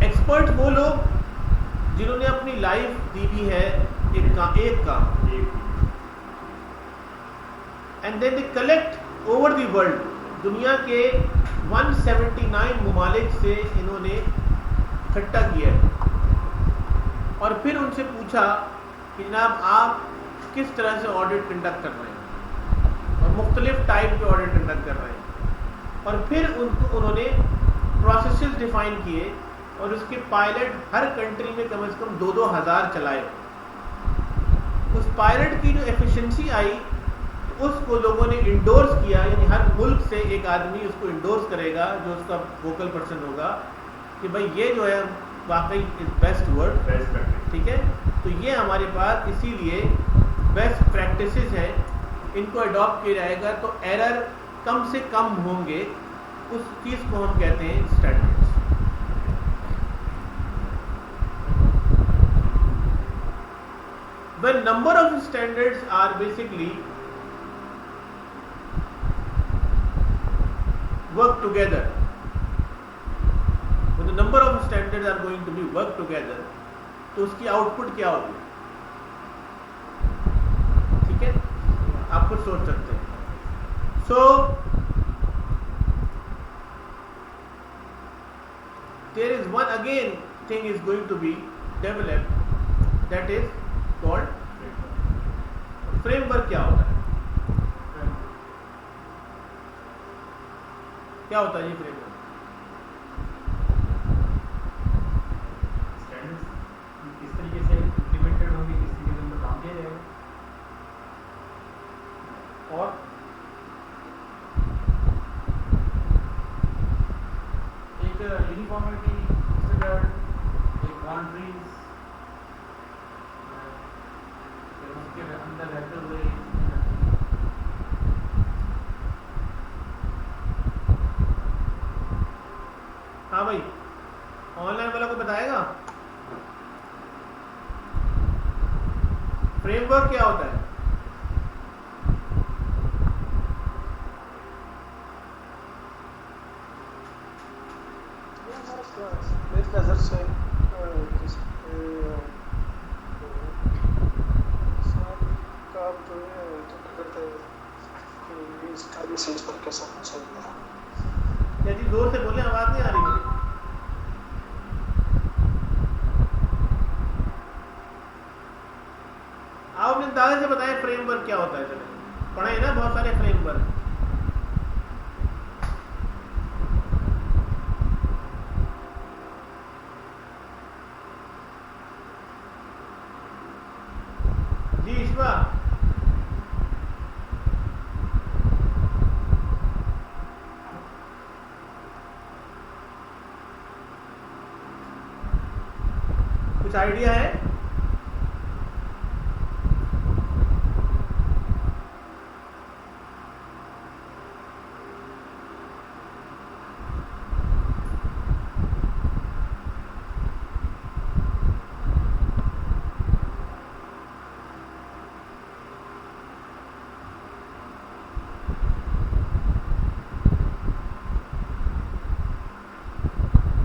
Expert वो लोग जिन्होंने अपनी लाइफ दी हुई है एक काम, and then they collect over the world, दुनिया के 179 ममालिक से इन्होंने इकट्ठा किया है, और फिर उनसे पूछा कि जनाब आप किस तरह से ऑडिट कंडक्ट कर रहे हैं, और मुख्तलिफ टाइप के ऑडिट कंडक्ट कर रहे हैं, और फिर उन्होंने प्रोसेसेस डिफाइन किए, और उसके पायलट हर कंट्री में कम से कम 2-2 हज़ार चलाए। उस पायलट की जो एफिशिएंसी आई, उसको लोगों ने इंडोर्स किया, यानी हर मुल्क से एक आदमी उसको इंडोर्स करेगा जो उसका वोकल पर्सन होगा कि भाई ये जो है वाकई इज बेस्ट वर्ड, ठीक है। तो ये हमारे पास इसीलिए बेस्ट प्रैक्टिसेस हैं, इनको अडॉप्ट किया जाएगा तो एरर कम से कम होंगे, उस चीज़ को हम कहते हैं standards. When number of standards are basically work together, when the number of standards are going to be work together, तो उसकी आउटपुट क्या होगी, ठीक है, आप कुछ सोच सकते हैं। सो there is one again thing is going to be developed, that is called framework. क्या होता है, क्या होता है ये फ्रेमवर्क? स्टैंडर्ड्स किस तरीके से इम्प्लीमेंटेड होंगे, किस तरीके से उन पर काम किया जाएगा, और एक यूनिफॉर्मिटी स्टैंडर्ड, एक बाउंड्रीज, उसके अंदर रहते हुए हाँ भाई, ऑनलाइन वाला को बताएगा फ्रेमवर्क क्या होता है? मेरी नज़र से काम जो है तो करते हैं कि इस कार्य से इस तरीके से होना चाहिए। यदि जोर से बोले, आवाज नहीं आ रही मुझे। आप अपने अंदाजे से बताएं फ्रेमवर्क क्या होता है। चले पढ़े ना बहुत सारे फ्रेमवर्क। जी ईश्वा, कुछ आइडिया है?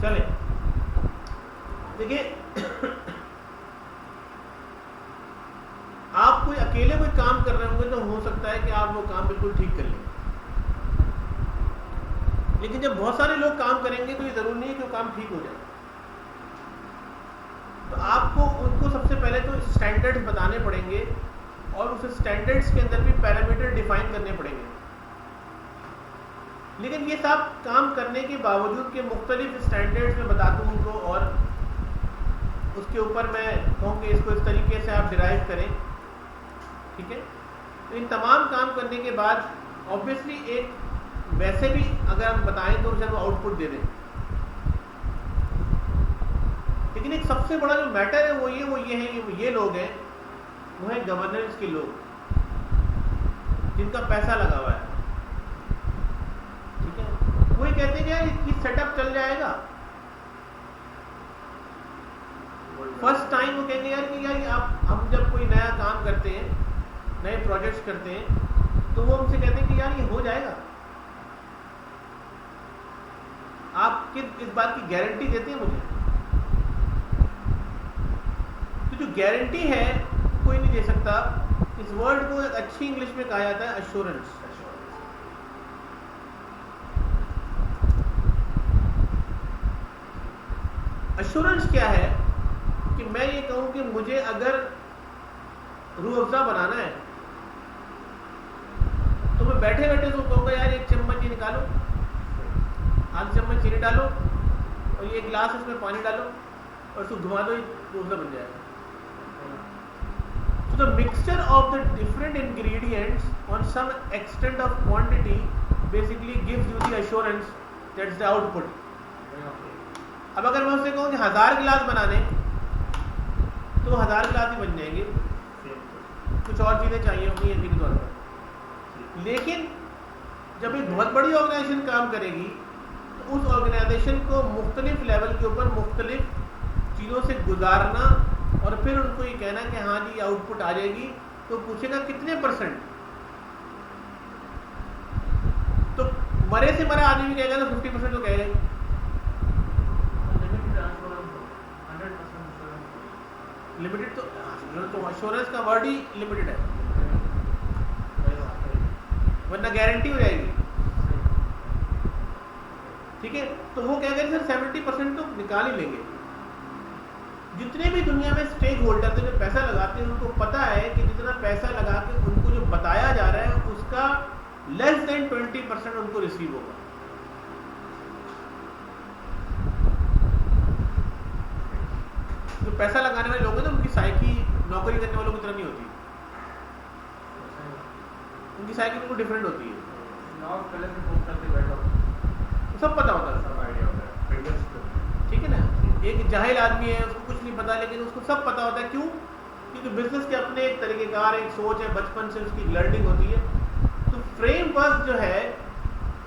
चले देखिए, आप कोई अकेले कोई काम कर रहे होंगे तो हो सकता है कि आप वो काम बिल्कुल ठीक कर लें, लेकिन जब बहुत सारे लोग काम करेंगे तो ये जरूरी नहीं है कि वो काम ठीक हो जाए। तो आपको उनको सबसे पहले तो स्टैंडर्ड्स बताने पड़ेंगे और उस स्टैंडर्ड्स के अंदर भी पैरामीटर डिफाइन करने पड़ेंगे। लेकिन ये सब काम करने के बावजूद के मुख्तलिफ स्टैंडर्ड्स में बता दूँ उनको, और उसके ऊपर मैं कहूँ कि इसको इस तरीके से आप डिराइव करें, ठीक है। तो इन तमाम काम करने के बाद ऑब्वियसली एक वैसे भी अगर हम बताएं तो उसे वो आउटपुट दे दें, लेकिन एक सबसे बड़ा जो मैटर है वो ये है, ये लोग हैं, वो है गवर्नेंस के लोग जिनका पैसा लगा हुआ है, ठीक है। वो ये कहते हैं कि यार इसकी सेटअप चल जाएगा। फर्स्ट टाइम वो कहेंगे यार कि यार हम जब कोई नया काम करते हैं, नए प्रोजेक्ट्स करते हैं, तो वो हमसे कहते हैं कि यार ये हो जाएगा। आप इस बात की गारंटी देते हैं मुझे? जो गारंटी है कोई नहीं दे सकता। इस वर्ड को एक अच्छी इंग्लिश में कहा जाता है अश्योरेंस। अश्योरेंस क्या है कि मैं ये कहूं कि मुझे अगर रूह अफ़ज़ा बनाना है तो मैं बैठे बैठे उसको कहूँगा यार एक चम्मच ये निकालो, आध चम्मच चीनी डालो और ये गिलास इसमें पानी डालो और उसको घुमा दो, रूह अफ़ज़ा बन जाएगा। So the mixture of the different ingredients on some extent of quantity basically gives you the assurance that's the output. अब अगर मैं उससे कहूँ कि 1000 गिलास बनाने तो 1000 गिलास ही बन जाएंगे, कुछ और चीज़ें चाहिए होंगी यकीनी तौर पर। लेकिन जब एक बहुत बड़ी ऑर्गेनाइजेशन काम करेगी तो उस ऑर्गेनाइजेशन को मुख्तलिफ लेवल के ऊपर मुख्तलिफ चीज़ों से गुजारना और फिर उनको ये कहना कि हाँ जी आउटपुट आ जाएगी, तो पूछेगा कितने %? तो मरे से मरा आदमी भी कहेगा ना 50% तो कहेगा। लिमिटेड तो अश्योरेंस का वर्ड ही लिमिटेड है, वरना गारंटी हो जाएगी। ठीक है, तो वो कहेगा सर 70% तो निकाल ही लेंगे। जितने भी दुनिया में स्टेक होल्डर जो पैसा लगाते हैं उनको पता है कि जितना पैसा लगा के उनको जो बताया जा रहा है उसका लेस देन 20% उनको रिसीव होगा। जो पैसा लगाने वाले लोग हैं ना उनकी साइकी नौकरी करने वालों की तरह नहीं होती, उनकी साइकी बिल्कुल डिफरेंट होती है। सब पता होता है, ठीक है ना। एक जाहिल आदमी है उसको कुछ नहीं पता, लेकिन उसको सब पता होता है। क्यों? क्योंकि बिजनेस के अपने एक तरीकेकार, एक सोच है, बचपन से उसकी लर्निंग होती है। तो फ्रेमवर्क जो है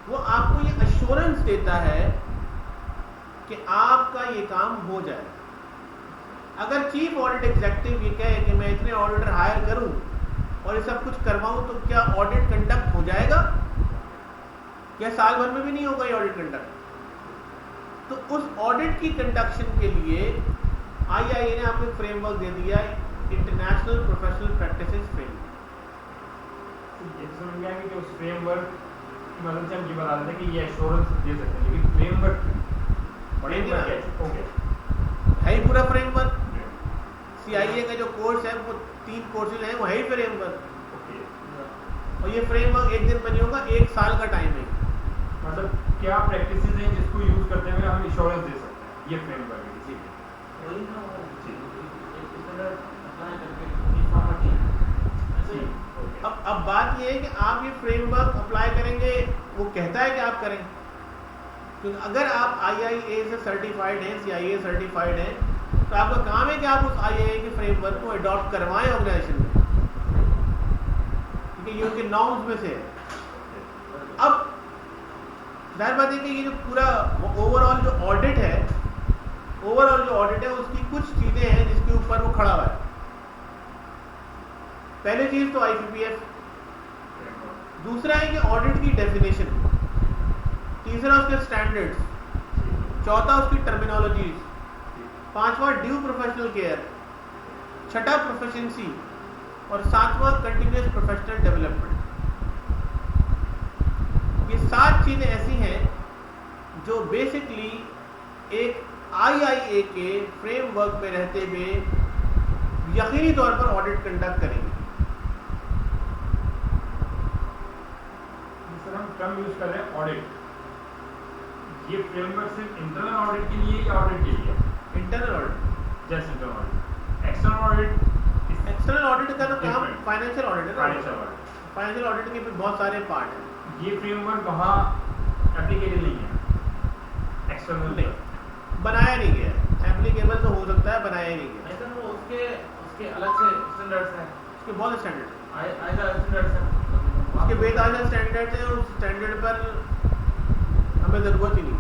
वो आपको ये अश्योरेंस देता है कि आपका ये काम हो जाए। अगर चीफ ऑडिट एग्जीक्यूटिव ये कहे कि मैं इतने ऑडिटर हायर करूं और ये सब कुछ करवाऊं तो क्या ऑडिट कंडक्ट हो जाएगा? क्या साल भर में भी नहीं होगा ये ऑडिट कंडक्ट? तो उस ऑडिट की कंडक्शन के लिए आईआईए ने आपको एक फ्रेमवर्क दे दिया है, इंटरनेशनल प्रोफेशनल प्रैक्टिसेस फ्रेमवर्क। ये समझ में आएगा कि उस फ्रेमवर्क की मदद से हम ये बता देते हैं कि ये एश्योरेंस दे सकते हैं, लेकिन फ्रेमवर्क है ही पूरा फ्रेमवर्क। सीआईए का जो कोर्स है वो 3 कोर्सेज हैं, वो है ही फ्रेमवर्क। और ये फ्रेमवर्क एक दिन में नहीं होगा, 1 साल का टाइम है। मतलब क्या प्रैक्टिसेस हैं जिसको यूज करते हुए हम इंश्योरेंस दे सकते हैं, ये फ्रेमवर्क है। जी वही ना, एक स्टैंडर्ड अप्लाई करके इन्फॉर्मेटिव। अब बात ये है कि आप ये फ्रेमवर्क अप्लाई करेंगे, वो कहता है कि आप करें। क्योंकि अगर आप आईआईए से सर्टिफाइड हैं, सीआईए सर्टिफाइड हैं, तो आपका काम है कि आप उस आईआईए के फ्रेमवर्क को अडॉप्ट करवाएं ऑर्गेनाइजेशन में, क्योंकि ये उनके नॉर्म्स में से है। अब जाहिर बात है कि ये जो पूरा ओवरऑल जो ऑडिट है उसकी कुछ चीज़ें हैं जिसके ऊपर वो खड़ा हुआ है। पहली चीज़ तो आईपीपीएफ, दूसरा है कि ऑडिट की डेफिनेशन, तीसरा उसके स्टैंडर्ड्स, चौथा उसकी टर्मिनोलॉजीज, पांचवा ड्यू प्रोफेशनल केयर, छठा प्रोफिशिएंसी और सातवां कंटिन्यूअस प्रोफेशनल डेवलपमेंट। ये 7 चीज़ें ऐसी हैं जो बेसिकली एक आईआईए के फ्रेमवर्क में रहते हुए यकीनी तौर पर ऑडिट कंडक्ट करेंगे। सर हम टर्म यूज कर रहे हैं ऑडिट, ये फ्रेमवर्क सिर्फ इंटरनल ऑडिट के लिए या ऑडिट के लिए? Internal audit, just internal audit. External audit का तो काम फाइनेंशियल ऑडिट है। फाइनेंशियल ऑडिट के भी बहुत सारे पार्ट हैं। ये फ्रेमवर्क वहाँ एप्लीकेबल नहीं है, एक्सटर्नल नहीं बनाया नहीं गया है। एप्लीकेबल तो हो सकता है, बनाया नहीं गया। नहीं सर, वो उसके अलग से स्टैंडर्ड्स हैं, उसके बहुत स्टैंडर्ड हैं, आईआईए स्टैंडर्ड्स हैं, उसके बेताजा स्टैंडर्ड हैं। उस स्टैंडर्ड पर हमें ज़रूरत ही नहीं।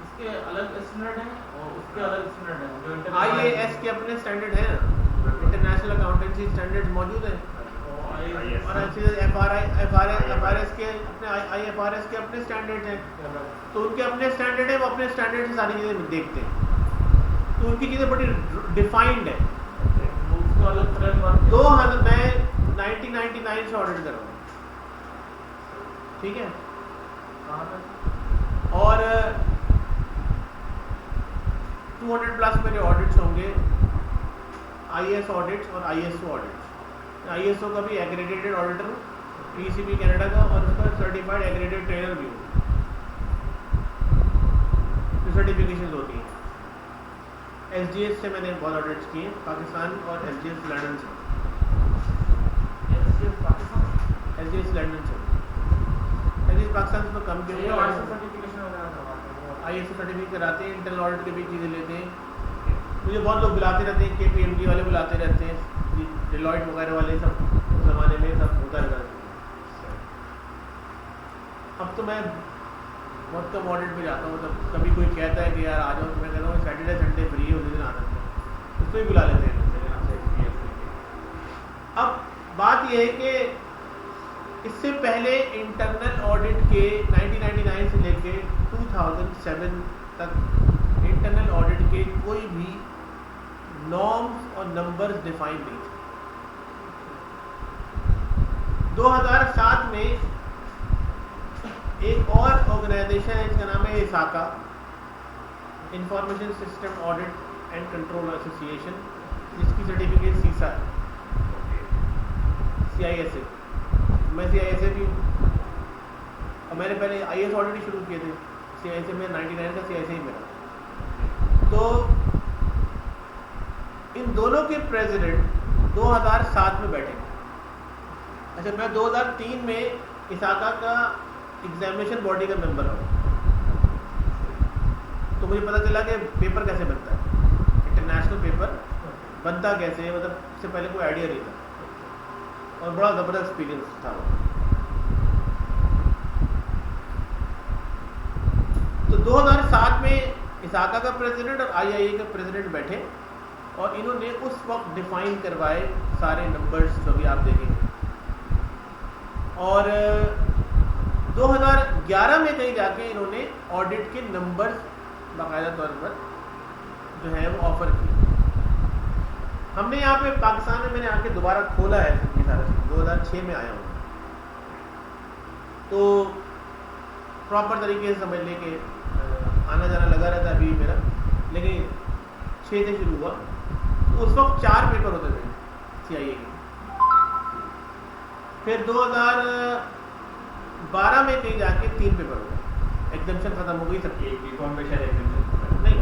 इसके अलग स्टैंडर्ड हैं और उसके अलग स्टैंडर्ड हैं। जो आईएएस के अपने स्टैंडर्ड हैं, इंटरनेशनल अकाउंटेंसी स्टैंडर्ड्स मौजूद हैं, और एफआरएस के अपने आईएफआरएस के अपने स्टैंडर्ड हैं। तो उनके अपने स्टैंडर्ड हैं, वो अपने स्टैंडर्ड से सारी चीज़ें देखते हैं, तो उनकी चीज़ें बड़ी डिफाइंड है। वाला फ्रेमवर्क मैं 1999 से ऑडिट कर रहा हूँ, ठीक है। कहाँ तक? और 200 प्लस मेरे ऑडिट्स होंगे, IAS ऑडिट्स और ISO ऑडिट्स। ISO का भी एग्रीगेटेड ऑडिटर हूँ, PCB कनाडा का, और उसका सर्टिफाइड एग्रीगेटेड ट्रेनर भी हूँ। जो सर्टिफिकेशन होती हैं SGS से मैंने बहुत ऑडिट्स किए, पाकिस्तान और SGS लंदन से। SGS पाकिस्तान SGS लंदन से, SGS पाकिस्तान से तो कम ये क्यों, ISO सर्टिफिकेशन वगैरह करवाते हैं। ISO सर्टिफिकेट कराते हैं, इंटरनल ऑडिट के भी चीज़ें लेते हैं। मुझे बहुत लोग बुलाते रहते हैं, KPMG वाले बुलाते रहते हैं, डिलॉयट वगैरह वाले, सब उस ज़माने में सब होता रहता है। अब तो मैं बहुत कम ऑडिट में जाता हूँ, तब कभी कोई कहता है कि यार आ जाओ, तो मैं कहता हूँ सैटरडे संडे फ्री है, उस दिन आ सकते हैं, उसको ही बुला लेते हैं। अब बात यह है कि इससे पहले इंटरनल ऑडिट के 1999 से लेके 2007 तक इंटरनल ऑडिट के कोई भी नॉर्म्स और नंबर्स डिफाइन नहीं थे। 2007 में एक और ऑर्गेनाइजेशन है, इसका नाम है ISACA, information system audit and control association, जिसकी सर्टिफिकेट सीसा है, CISA। मैं CISA भी हूँ, और मैंने पहले IS ऑडिट ही शुरू किए थे। CISA में 99 का CISA ही मेरा। तो इन दोनों के प्रेसिडेंट 2007 में बैठे। अच्छा, मैं 2003 में ISACA का एग्जामिनेशन बॉडी का मेंबर हूँ, तो मुझे पता चला कि पेपर कैसे बनता है, इंटरनेशनल पेपर बनता कैसे है, मतलब इससे पहले कोई आइडिया नहीं था, और बड़ा ज़बरदस्त एक्सपीरियंस था वो। तो 2007 में ISACA का प्रेसिडेंट और IIA का प्रेसिडेंट बैठे, और इन्होंने उस वक्त डिफाइन करवाए सारे नंबर्स जो भी आप देखेंगे। और 2011 में कहीं जाके इन्होंने ऑडिट के नंबर्स बाकायदा तौर पर जो है वो ऑफर किए। हमने यहाँ पे पाकिस्तान में मैंने आके दोबारा खोला है ये सारा, 2006 में आया हूँ, तो प्रॉपर तरीके से समझ लेके आना जाना लगा रहता अभी मेरा, लेकिन 6 से शुरू हुआ। तो उस वक्त 4 पेपर होते थे CIA के। फिर 2012 में कहीं जाके 3 पेपर हो गए, एग्जामिशन खत्म हो गई सबकी। नहीं,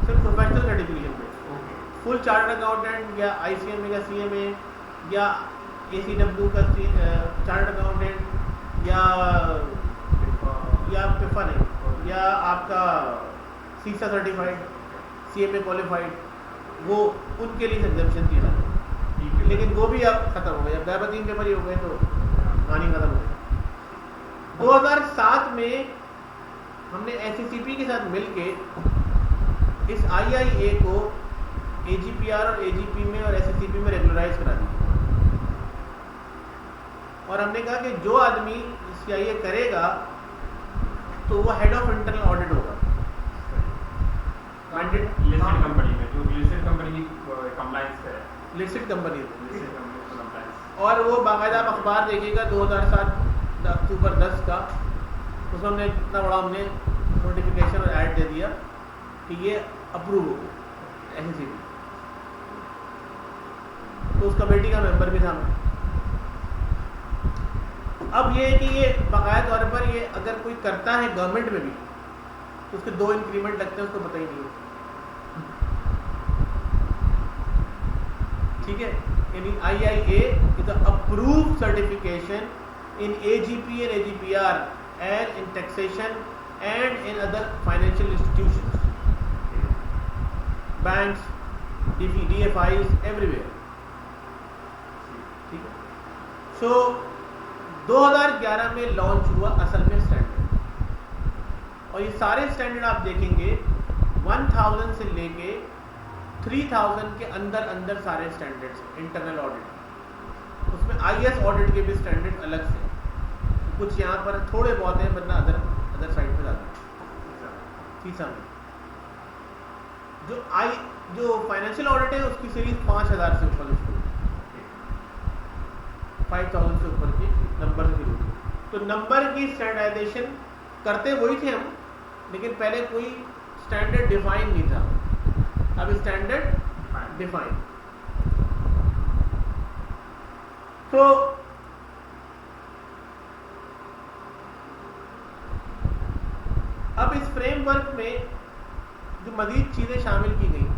सिर्फ प्रोफेशनल सर्टिफिकेशन पे फुल चार्टर्ड अकाउंटेंट या ICMA का CMA या ACW का चार्टर्ड अकाउंटेंट या PIFA नहीं, या आपका सीसा सर्टिफाइड, CMA क्वालिफाइड, वो उनके लिए एग्जामिशन दिया था। लेकिन वो भी अब खत्म हो गए, अब 3 पेपर ही हो गए, तो कहानी खत्म हो गई। 2007 में हमने SCCP के साथ मिलके इस IIA को AGPR और AGP में और SCCP में रेगुलराइज करा दिया, और हमने कहा कि जो आदमी CIA करेगा तो वो हेड ऑफ इंटरनल ऑडिट होगा। लिस्टेड कंपनी में, जो लिस्टेड कंपनी की कंप्लायंस करे, लिस्टेड कंपनी, लिस्टेड कंपनी की कंप्लायंस, और वो बाकायदा अखबार देखिएगा 2007 अक्टूबर 10 का, उसमें हमने इतना बड़ा हमने नोटिफिकेशन और ऐड दे दिया कि ये अप्रूव हो गया SCCP। तो उस कमेटी का मेंबर भी था मैं। अब ये है कि ये बाकायदा तौर पर ये अगर कोई करता है गवर्नमेंट में भी, तो उसके 2 इंक्रीमेंट लगते हैं, उसको पता ही नहीं है, ठीक है। यानी IIA is an approved certification in AGP and AGPR and in taxation and in other financial institutions, banks, DFIs, everywhere, ठीक है। So 2011 में लॉन्च हुआ असल में स्टैंडर्ड, और ये सारे स्टैंडर्ड आप देखेंगे 1000 से लेके 3000 के अंदर अंदर सारे स्टैंडर्ड्स इंटरनल ऑडिट, उसमें IS ऑडिट के भी स्टैंडर्ड अलग से, कुछ यहाँ पर थोड़े बहुत हैं, वरना अदर साइड पे जाते हैं। सीसा में जो फाइनेंशियल ऑडिट है उसकी सीरीज 5000 से ऊपर शुरू, 5000 से ऊपर के नंबर से शुरू होती है। तो नंबर की स्टैंडर्डाइजेशन करते वही थे हम, लेकिन पहले कोई स्टैंडर्ड डिफाइन नहीं था, अब स्टैंडर्ड डिफाइन। तो अब इस फ्रेमवर्क में जो मजीद चीजें शामिल की गई,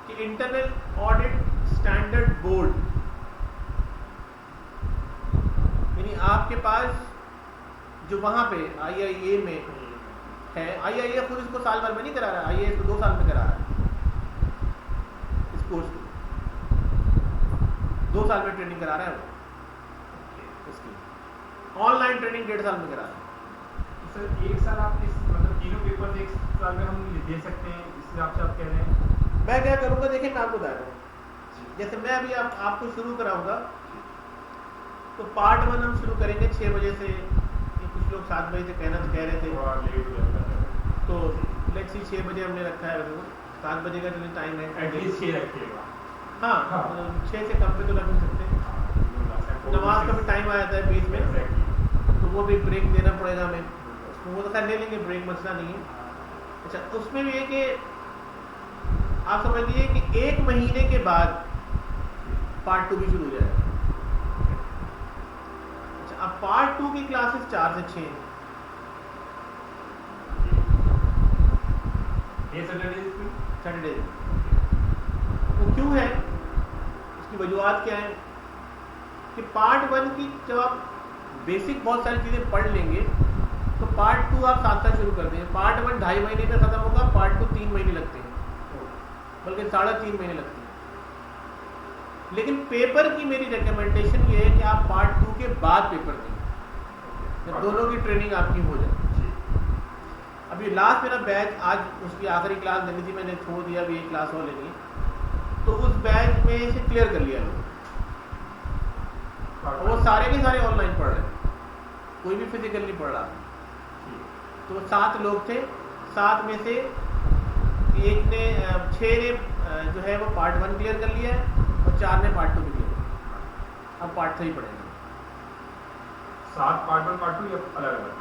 कि इंटरनल ऑडिट स्टैंडर्ड बोर्ड, यानी आपके पास जो वहां पे IIA में है, IIA खुद इसको साल भर में नहीं करा रहा है, IIA इसको 2 साल में करा रहा है, इस कोर्स को 2 साल में ट्रेनिंग करा रहा है वो, इसकी ऑनलाइन ट्रेनिंग 1.5 साल में करा रहा है। सर 1 साल आप इस मतलब तीनों पेपर 1 साल में हम दे सकते हैं, इस हिसाब से आप कह रहे हैं? मैं क्या करूंगा, देखिए मैं आपको बता रहा हूँ, जैसे मैं अभी आपको शुरू कराऊंगा, तो पार्ट 1 हम शुरू करेंगे 6 बजे से, कुछ लोग 7 बजे से कह रहे थे, तो लेट्स सी 6 बजे हमने रखा है, 7 बजे का जो टाइम है एटलीस्ट 6 रखिएगा। हाँ, 6 से कम पे तो रख नहीं सकते, नमाज का भी टाइम आ जाता है बीच में, तो वो भी ब्रेक देना पड़ेगा हमें, वो तो खैर ले लेंगे, ब्रेक मसला नहीं है। अच्छा, उसमें भी है कि आप समझ लीजिए कि 1 महीने के बाद पार्ट 2 भी शुरू हो जाएगा। अच्छा, अब पार्ट 2 की क्लासेस 4 से 6 सैटरडे। वो क्यों है, उसकी वजूहत क्या है कि पार्ट 1 की जब आप बेसिक बहुत सारी चीज़ें पढ़ लेंगे, तो पार्ट 2 आप साथ साथ शुरू कर देंगे। पार्ट 1 2.5 महीने में ख़त्म होगा, पार्ट 2 3 महीने लगते हैं, बल्कि 3.5 महीने लगते हैं। लेकिन पेपर की मेरी रिकमेंडेशन ये है कि आप पार्ट 2 के बाद पेपर दें, जब दोनों की ट्रेनिंग आपकी हो जाए। अभी लास्ट मेरा बैच, आज उसकी आखिरी क्लास देनी थी, मैंने छोड़ दिया, अभी एक क्लास और लेनी है, तो उस बैच में से क्लियर कर लिया लोग, वो सारे के सारे ऑनलाइन पढ़ रहे हैं, कोई भी फिजिकल नहीं पढ़ रहा। तो 7 लोग थे, 7 में से 6 ने जो है वो पार्ट 1 क्लियर कर लिया है, और 4 ने पार्ट 2 भी क्लियर किया। अब पार्ट 3 पढ़ेंगे। 7 पार्ट 1 पार्ट 2 या अलग अलग?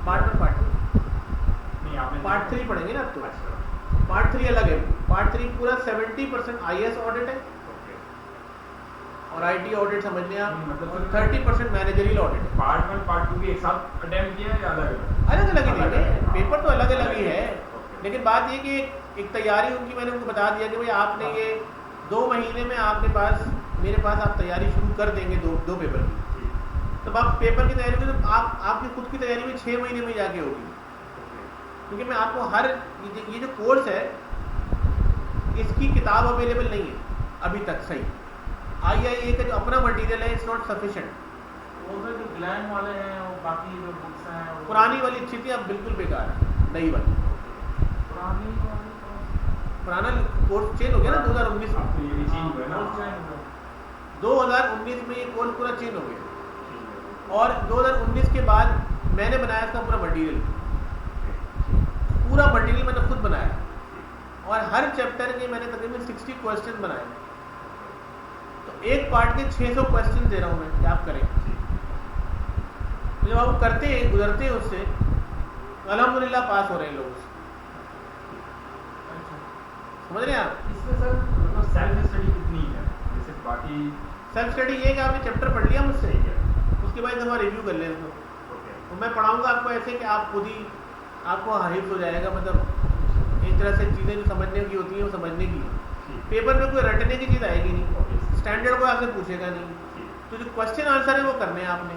पार्ट 1 पार्ट 2 नहीं, आपने पार्ट 3 पढ़ेंगे ना। तो पार्ट 3 अलग है, पार्ट 3 पूरा 70% IAS ऑडिट है और IT ऑडिट समझ लें आप, मतलब 30% मैनेजरियल ऑडिट है। पार्ट 1 पार्ट 2 भी एक साथ अटेम्प्ट किया या अलग अलग? अलग अलग ही देंगे, पेपर तो अलग अलग ही है, लेकिन बात ये कि एक तैयारी उनकी, मैंने उनको बता दिया कि भाई आपने ये 2 महीने में आपके पास, मेरे पास आप तैयारी शुरू कर देंगे 2 पेपर की। तब आप पेपर की तैयारी में, तो आपकी खुद की तैयारी में 6 महीने में जाके होगी, क्योंकि मैं आपको हर ये जो कोर्स है इसकी किताब अवेलेबल नहीं है अभी तक सही। IIA का जो अपना मटेरियल है, इट्स नॉट सफिशिएंट। वो जो ग्लैम वाले हैं, वो बाकी जो बुक्स हैं, वो पुरानी वाली अच्छी थी, अब बिल्कुल बेकार है नई वाली। पुरानी वाली पुराना कोर्स चेंज हो गया ना 2019 में, तो ये भी चेंज हुआ है ना? 2019 में ये कोर्स पूरा चेंज हो गया, और 2019 के बाद मैंने बनाया इसका पूरा मटेरियल मैंने खुद बनाया, और हर चैप्टर के मैंने तकरीबन 60 क्वेश्चन बनाए, तो एक पार्ट के 600 क्वेश्चन दे रहा हूँ मैं कि आप करें। जब आप करते हैं, गुजरते हैं उससे, अल्हम्दुलिल्लाह पास हो रहे हैं लोग, समझ रहे हैं आप? इसमें सर मतलब सेल्फ स्टडी कितनी है? जैसे बाकी सेल्फ स्टडी ये कि आपने चैप्टर पढ़ लिया मुझसे, उसके बाद हम रिव्यू कर लें इसको, तो मैं पढ़ाऊंगा आपको ऐसे कि आप खुद ही, आपको हिफ्ज़ हो जाएगा, मतलब एक तरह से चीज़ें जो समझने की होती हैं वो समझने की है। पेपर में कोई रटने की चीज़ आएगी नहीं, स्टैंडर्ड कोई आपसे पूछेगा नहीं, तो जो क्वेश्चन आंसर है वो करने हैं आपने।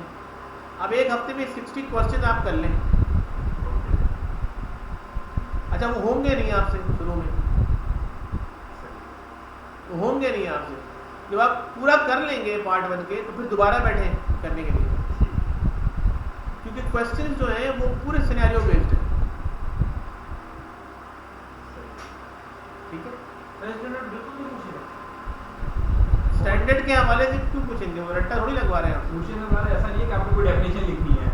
अब एक हफ्ते में 60 क्वेश्चन आप कर लें, अच्छा वो होंगे नहीं आपसे शुरू में, वो होंगे नहीं आपसे, जब आप पूरा कर लेंगे पार्ट 1 के, तो फिर दोबारा बैठे करने के लिए, क्योंकि क्वेश्चन जो हैं वो पूरे सिनेरियो बेस्ड है। ठीक है, स्टैंडर्ड बिल्कुल नहीं पूछेगा, स्टैंडर्ड के हवाले से क्यों पूछेंगे, वो रट्टा थोड़ी लगवा रहे हैं आप। पूछने में हमारा ऐसा नहीं है कि आपको कोई डेफिनेशन लिखनी है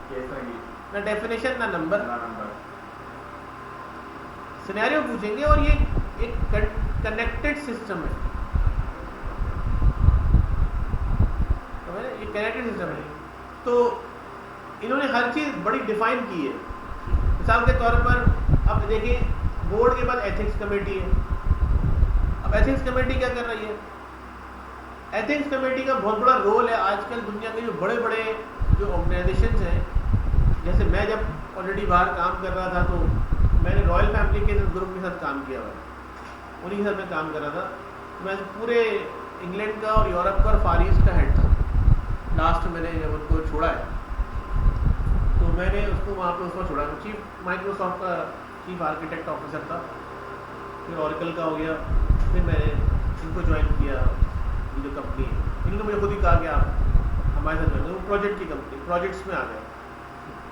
कि इस तरह की, ना डेफिनेशन ना नंबर, ना नंबर, सिनेरियो पूछेंगे, और ये एक कनेक्टेड सिस्टम है, ये कनेक्टेड सिस्टम है। तो इन्होंने हर चीज़ बड़ी डिफाइन की है। मिसाल के तौर पर अब देखिए, बोर्ड के बाद एथिक्स कमेटी है। अब एथिक्स कमेटी क्या कर रही है? एथिक्स कमेटी का बहुत बड़ा रोल है आजकल दुनिया के जो बड़े बड़े जो ऑर्गेनाइजेशंस हैं। जैसे मैं जब ऑलरेडी बाहर काम कर रहा था तो मैंने रॉयल फैमिली के ग्रुप के साथ काम किया हुआ है, उन्हीं के साथ मैं काम कर रहा था। मैं पूरे इंग्लैंड का और यूरोप का और फार ईस्ट का हेड था। लास्ट मैंने जब उनको छोड़ा है तो मैंने उसको वहाँ पे उसको छोड़ा। चीफ माइक्रोसॉफ्ट का चीफ आर्किटेक्ट ऑफिसर था, फिर ऑरेकल का हो गया, फिर मैंने इनको ज्वाइन किया। ये जो कंपनी है, इन्होंने मुझे खुद ही कहा कि आप हमारे साथ ज्वाइन करो। वो प्रोजेक्ट की कंपनी, प्रोजेक्ट्स में आ गए।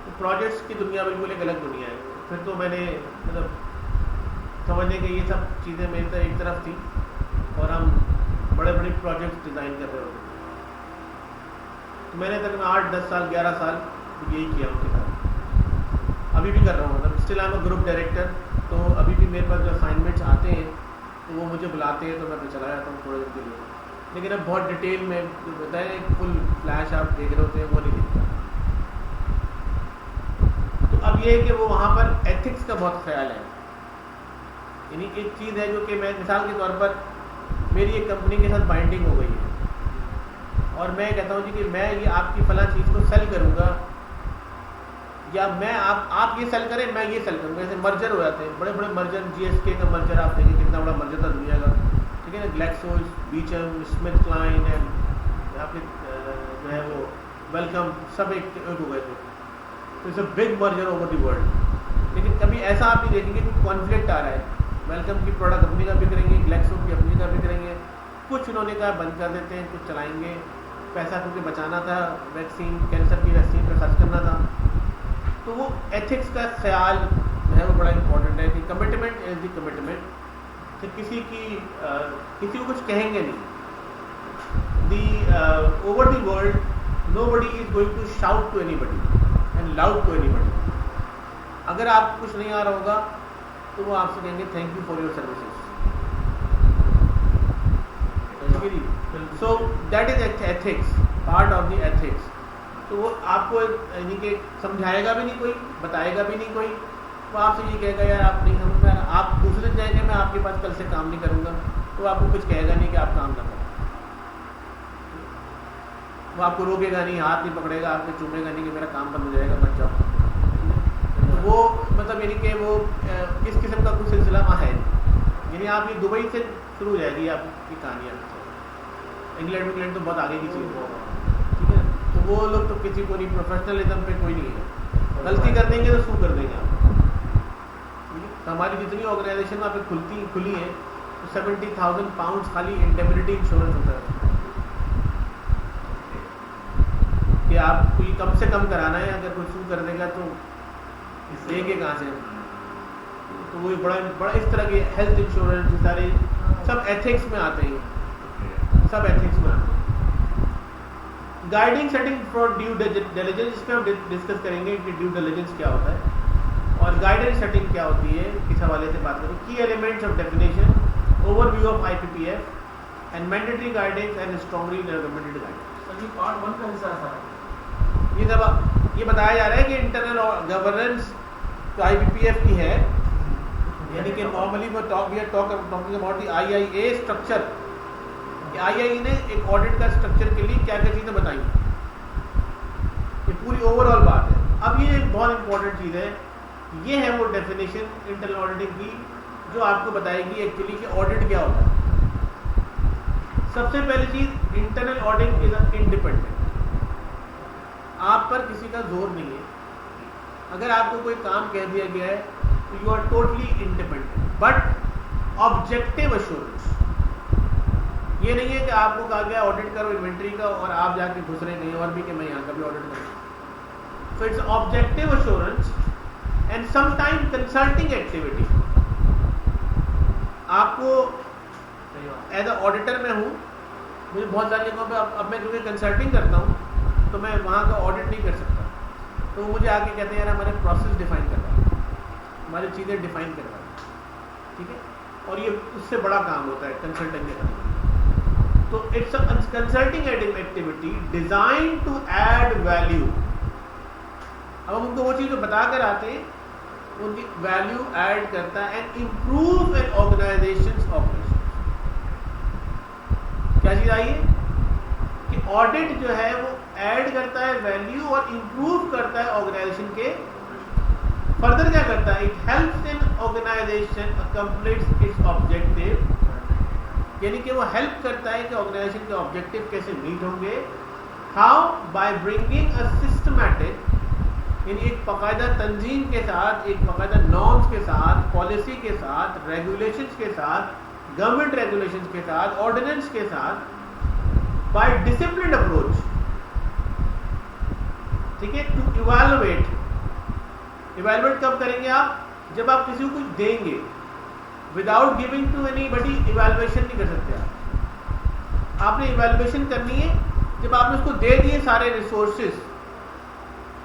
तो प्रोजेक्ट्स की दुनिया बिल्कुल एक अलग दुनिया है। फिर तो मैंने मतलब समझने के ये सब चीज़ें मेरी तरफ एक तरफ थी और हम बड़े बड़े प्रोजेक्ट्स डिज़ाइन कर रहे होते। तो मैंने तकरीबन 8-10 साल 11 साल यही किया उनके साथ। अभी भी कर रहा हूँ, मतलब still I am a group director. तो अभी भी मेरे पास जो असाइनमेंट्स आते हैं तो वो मुझे बुलाते हैं, तो मैं फिर चला जाता हूँ थोड़े दिन के लिए। लेकिन अब बहुत डिटेल में जो बताए फुल फ्लैश आप देख रहे होते हैं वो नहीं दिखता। तो अब ये है कि वो वहाँ पर एथिक्स का बहुत ख्याल है। यानी एक चीज़ है जो कि मैं मिसाल के तौर पर मेरी एक कंपनी के साथ बाइंडिंग हो गई है और मैं कहता हूँ जी कि मैं ये आपकी फला चीज़ को सेल करूँगा, या मैं आप ये सेल करें, मैं ये सेल करूँगा। जैसे मर्जर हो जाते हैं, बड़े बड़े मर्जर, GSK का मर्जर आप देखिए कितना बड़ा मर्जर था दुनिया का, ठीक है ना। ग्लैक्सो बीचम स्मिथ क्लाइन एंड आपके जो है वो वेलकम सब एक हो गए थे। तो it's a big merger over the world. लेकिन कभी ऐसा आप नहीं देखेंगे कि कॉन्फ्लिक्ट आ रहा है। वेलकम की प्रोडक्ट अपनी का भी करेंगे, ग्लैक्सो की अपनी का भी करेंगे। कुछ उन्होंने कहा बंद कर देते हैं, कुछ चलाएंगे। पैसा क्योंकि बचाना था, वैक्सीन, कैंसर की वैक्सीन पर खर्च करना था। तो वो एथिक्स का ख्याल है वो बड़ा इंपॉर्टेंट है कि कमिटमेंट इज द कमिटमेंट। कि किसी को कुछ कहेंगे नहीं। Over the world nobody is going to shout to anybody and loud to anybody. अगर आपको कुछ नहीं आ रहा होगा तो वो आपसे कहेंगे thank you for your services. So that is ethics, part of the ethics. तो वो आपको यानी कि समझाएगा भी नहीं कोई, बताएगा भी नहीं कोई, वो आपसे ये कहेगा यार आप नहीं समझ में, आप दूसरे दिन जाएंगे मैं आपके पास कल से काम नहीं करूँगा, तो आपको कुछ कहेगा नहीं कि आप काम ना करें। वो आपको रोकेगा नहीं, हाथ नहीं पकड़ेगा, आपको चूमेगा नहीं कि मेरा काम बंद हो जाएगा, मत जाओ। तो वो मतलब यानी कि वो इस किस्म का कुछ सिलसिला वहाँ है। यानी आप ये दुबई से शुरू हो जाएगी आपकी कहानियाँ। इंग्लैंड तो बहुत आगे की चीज़ है, ठीक है। तो वो लोग तो किसी को नहीं, प्रोफेशनलिज्म पे कोई नहीं है। गलती कर देंगे तो शू कर देंगे आप। तो हमारी जितनी ऑर्गेनाइजेशन वहाँ पे खुली है तो 70,000 पाउंड खाली इंडेमिनिटी इंश्योरेंस होता है कि आपको ये कम से कम कराना है। अगर कोई शू कर देगा तो देंगे कहाँ से? तो वो बड़ा इस तरह के हेल्थ इंश्योरेंस सारे सब एथिक्स में आते हैं, सब एथिक्स में आते हैं। Guiding setting for due diligence, इस पर हम डिस्कस करेंगे कि ड्यू डिलिजेंस क्या होता है और गाइडेंस सेटिंग क्या होती है, इस हवाले से बात करेंगे। की elements of definition, overview of IPPF and mandatory guidance and strongly recommended guidance. Sir ये पार्ट 1 का हिस्सा है। ये सब ये बताया जा रहा है कि इंटरनल गवर्नेंस तो IPPF की है, यानी कि नॉर्मली वो talking about the IIA structure. IIA ने एक ऑडिट का स्ट्रक्चर के लिए क्या क्या चीज़ें बताई, ये पूरी ओवरऑल बात है। अब ये एक बहुत इंपॉर्टेंट चीज़ है, ये है वो डेफिनेशन इंटरनल ऑडिटिंग की जो आपको बताएगी एक्चुअली कि ऑडिट क्या होता है। सबसे पहली चीज़, इंटरनल ऑडिट इज इंडिपेंडेंट। आप पर किसी का जोर नहीं है। अगर आपको कोई काम कह दिया गया है तो you are totally independent but objective assurance. ये नहीं है कि आपको कहा गया ऑडिट करो इन्वेंट्री का और आप जाके घुस रहे कहीं और भी कि मैं यहाँ का भी ऑडिट करूँ। So it's objective assurance and sometime consulting activity. आपको एज अ ऑडिटर में हूँ, मुझे बहुत सारी जगहों पे अब मैं क्योंकि कंसल्टिंग करता हूँ तो मैं वहाँ का ऑडिट नहीं कर सकता। तो मुझे आके कहते हैं यार हमारे प्रोसेस डिफाइन करवा, हमारी चीज़ें डिफाइन करवा, ठीक है। और ये उससे बड़ा काम होता है कंसल्टिंग के काम। तो it's a consulting activity design to add value. अब हम उनको वो चीज़ जो बता कर आते हैं उनकी वैल्यू ऐड करता है and improve an organisation operation. क्या चीज़ आई है कि ऑडिट जो है वो ऐड करता है वैल्यू और इम्प्रूव करता है ऑर्गेनाइजेशन के। फर्दर क्या करता है, it helps in organization accomplishes its objective, यानी कि वो हेल्प करता है कि ऑर्गेनाइजेशन के ऑब्जेक्टिव कैसे मीट होंगे। How, by bringing a systematic, यानी एक बाकायदा तंजीम के साथ, एक बाकायदा नॉर्म्स के साथ, पॉलिसी के साथ, रेगुलेशंस के साथ, गवर्नमेंट रेगुलेशंस के साथ, ऑर्डिनेंस के साथ, बाय डिसिप्लिन्ड अप्रोच, ठीक है, टू इवैल्यूएट। इवैल्यूएट कब करेंगे आप, जब आप किसी को कुछ देंगे, without giving to anybody evaluation नहीं कर सकते आप। आपने इवैल्यूएशन करनी है जब आपने उसको दे दिए सारे resources,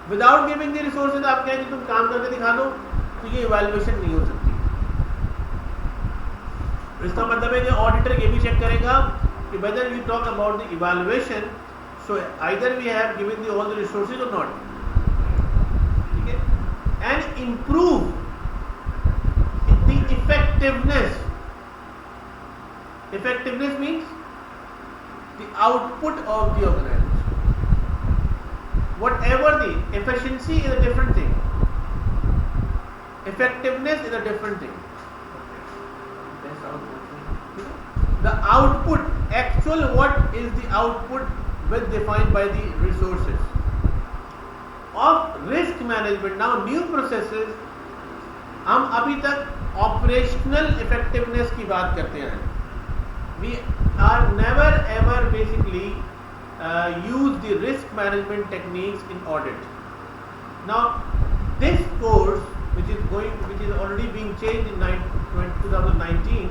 without giving the resources आप कहेंगे तुम काम करके दिखा दो, तो ये इवैल्यूएशन नहीं हो सकती। इसका मतलब है कि ऑडिटर ये भी चेक करेगा कि whether you talk about the evaluation, so either we have given the all the resources or not, ठीक है, and improve the effectiveness. Effectiveness means the output of the organization. Whatever the efficiency is a different thing. Effectiveness is a different thing. The output, actual what is the output with defined by the resources of risk management. Now new processes, हम अभी तक operational effectiveness की बात करते हैं। We are never ever basically use the risk management techniques in audit. Now this course which is already being changed in 2019,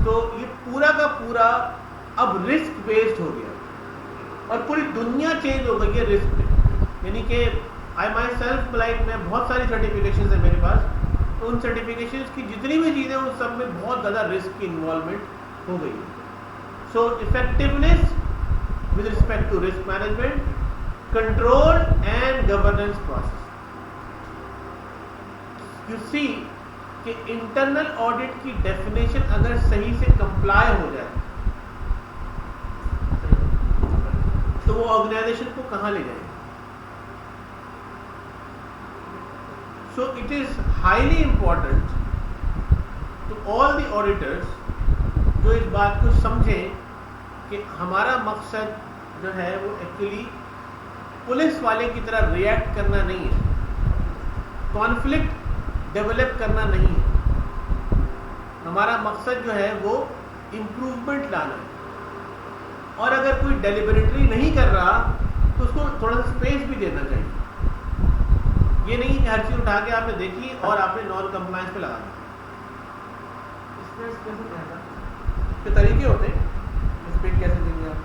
तो ये पूरा का पूरा अब रिस्क बेस्ड हो गया और पूरी दुनिया चेंज हो गई है रिस्क पे। यानी कि आई माई सेल्फ लाइक, मैं बहुत सारी सर्टिफिकेशन है मेरे पास, तो उन सर्टिफिकेशन की जितनी भी चीज़ें उन सब में बहुत ज़्यादा रिस्क की इन्वॉल्वमेंट हो गई है। So effectiveness with respect to risk management, control and governance process. You see कि इंटरनल ऑडिट की डेफिनेशन अगर सही से कंप्लाई हो जाए तो वो ऑर्गेनाइजेशन को कहां ले जाएगी। So it is highly important to all the auditors जो इस बात को समझें कि हमारा मकसद जो है वो एक्चुअली पुलिस वाले की तरह रिएक्ट करना नहीं है, कॉन्फ्लिक्ट डेवलप करना नहीं है। हमारा मकसद जो है वो इम्प्रूवमेंट लाना है और अगर कोई डेलिबरेटली नहीं कर रहा तो उसको थोड़ा सा स्पेस भी देना चाहिए। ये नहीं कि हर चीज़ उठा के आपने देखी और आपने नॉन कंप्लायंस पे लगा दी। स्पेस कैसे देगा? के तरीके होते हैं, स्पेस कैसे देंगे आप?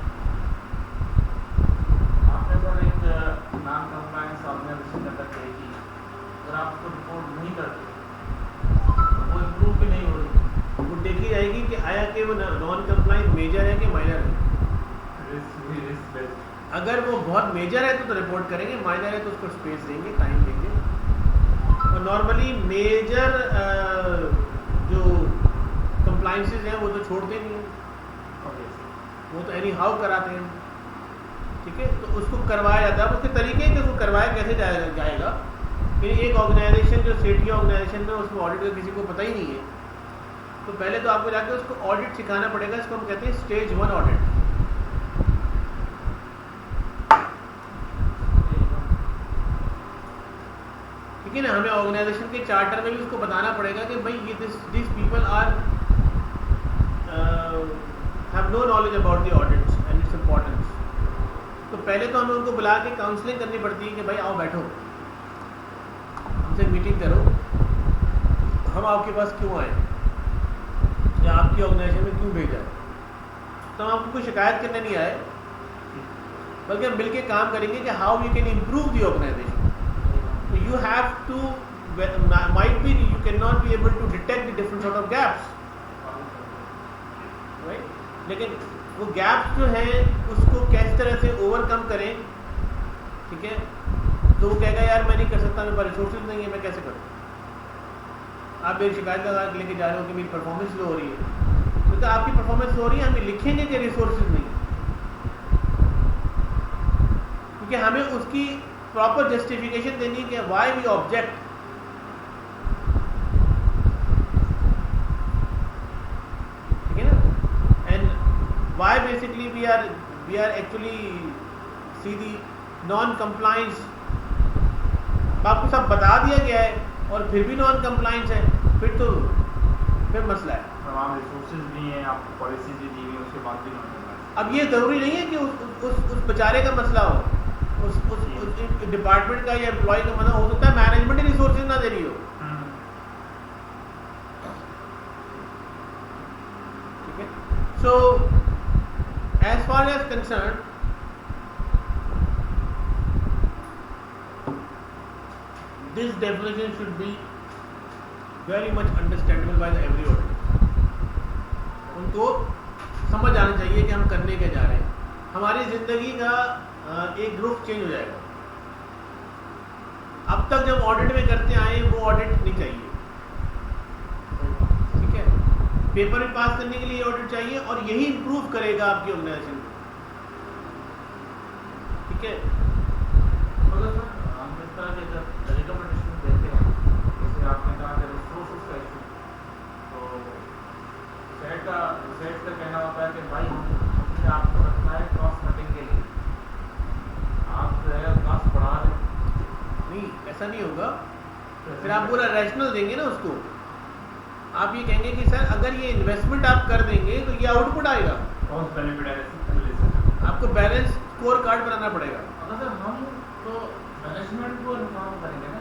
आपने सर एक नॉन कंप्लायंस ऑर्गेनाइजेशन का करेगी, अगर आप उसको रिपोर्ट नहीं करते वो इम्प्रूव भी नहीं हो रही, वो देखी जाएगी कि आया कि वो नॉन कंप्लाइंट मेजर है कि माइनर है। अगर वो बहुत मेजर है तो रिपोर्ट करेंगे, माइनर है तो उसको स्पेस देंगे, टाइम देंगे। और नॉर्मली मेजर जो कंप्लाइंसेस हैं वो तो छोड़ते नहीं हैं, वो तो एनी हाउ कराते हैं, ठीक है। तो उसको करवाया जाता है, उसके तरीके कि उसको करवाया कैसे जाएगा। एक ऑर्गेनाइजेशन जो सेठी ऑर्गेनाइजेशन में उसमें ऑडिट का किसी को पता ही नहीं है, तो पहले तो आपको जाकर उसको ऑडिट सिखाना पड़ेगा। इसको हम कहते हैं स्टेज 1 ऑडिट। ठीक है ना, हमें ऑर्गेनाइजेशन के चार्टर में भी उसको बताना पड़ेगा कि भाई ये this people are have no knowledge about the audits and its importance. तो पहले तो हमें उनको बुला के काउंसलिंग करनी पड़ती है कि भाई आओ बैठो, हमसे मीटिंग करो, हम आपके पास क्यों आए या आपकी ऑर्गेनाइजेशन में क्यों भेजा है। तो हम आपको कोई शिकायत करने नहीं आए, बल्कि हम मिलकर काम करेंगे कि how we can improve the organisation. तो you have to, might be you can not be able to detect the different sort of gaps, लेकिन वो गैप्स जो हैं उसको किस तरह से ओवरकम करें, ठीक है। तो वो कहेगा यार मैं नहीं कर सकता, मेरे पास रिसोर्सेज नहीं है, मैं कैसे करूँ। आप मेरी शिकायत लगा के लेके जा रहे हो कि मेरी परफॉर्मेंस लो हो रही है, तो आपकी परफॉर्मेंस लो हो रही है, हमें लिखेंगे कि रिसोर्सेज नहीं, क्योंकि हमें उसकी प्रॉपर जस्टिफिकेशन देनी है कि व्हाई वी ऑब्जेक्ट। ठीक है ना, and why basically we are actually see the non compliance. आपको सब बता दिया गया है और फिर भी नॉन कंप्लायंस है, फिर मसला है। तमाम रिसोर्सेज भी हैं, आपको पॉलिसीज भी दी हुई हैं, उसके बाद भी नॉन कंप्लायंस। अब ये ज़रूरी नहीं है कि उस बेचारे का मसला हो, उस डिपार्टमेंट का या एम्प्लॉय का मसला हो सकता है मैनेजमेंट ही रिसोर्सेज ना दे रही हो। ठीक है, so as far as concern this definition should be very much understandable by the every auditor. उनको समझ आना चाहिए कि हम करने क्या जा रहे हैं। हमारी ज़िंदगी का एक ग्रुप चेंज हो जाएगा। अब तक जब ऑडिट में करते आए वो ऑडिट नहीं चाहिए, ठीक है। पेपर में पास करने के लिए ऑडिट चाहिए और यही इंप्रूव करेगा आपकी ऑर्गेनाइजेशन को, ठीक है। रिकमेंडेशन देते हैं, जैसे आपने कहा कि रिसोर्सेज का इशू, तो सेट का कहना होता है कि भाई हमने आपको रखना है कॉस्ट कटिंग के लिए, आप जो है कॉस्ट बढ़ा दें। नहीं, ऐसा नहीं होगा। फिर आप पूरा रैशनल देंगे ना उसको। आप ये कहेंगे कि सर अगर ये इन्वेस्टमेंट आप कर देंगे तो ये आउटपुट आएगा, कॉस्ट बेनिफिट एनालिसिस। आपको बैलेंस स्कोर कार्ड बनाना पड़ेगा। अगर सर हम तो मैनेजमेंट को इन्फॉर्म करेंगे ना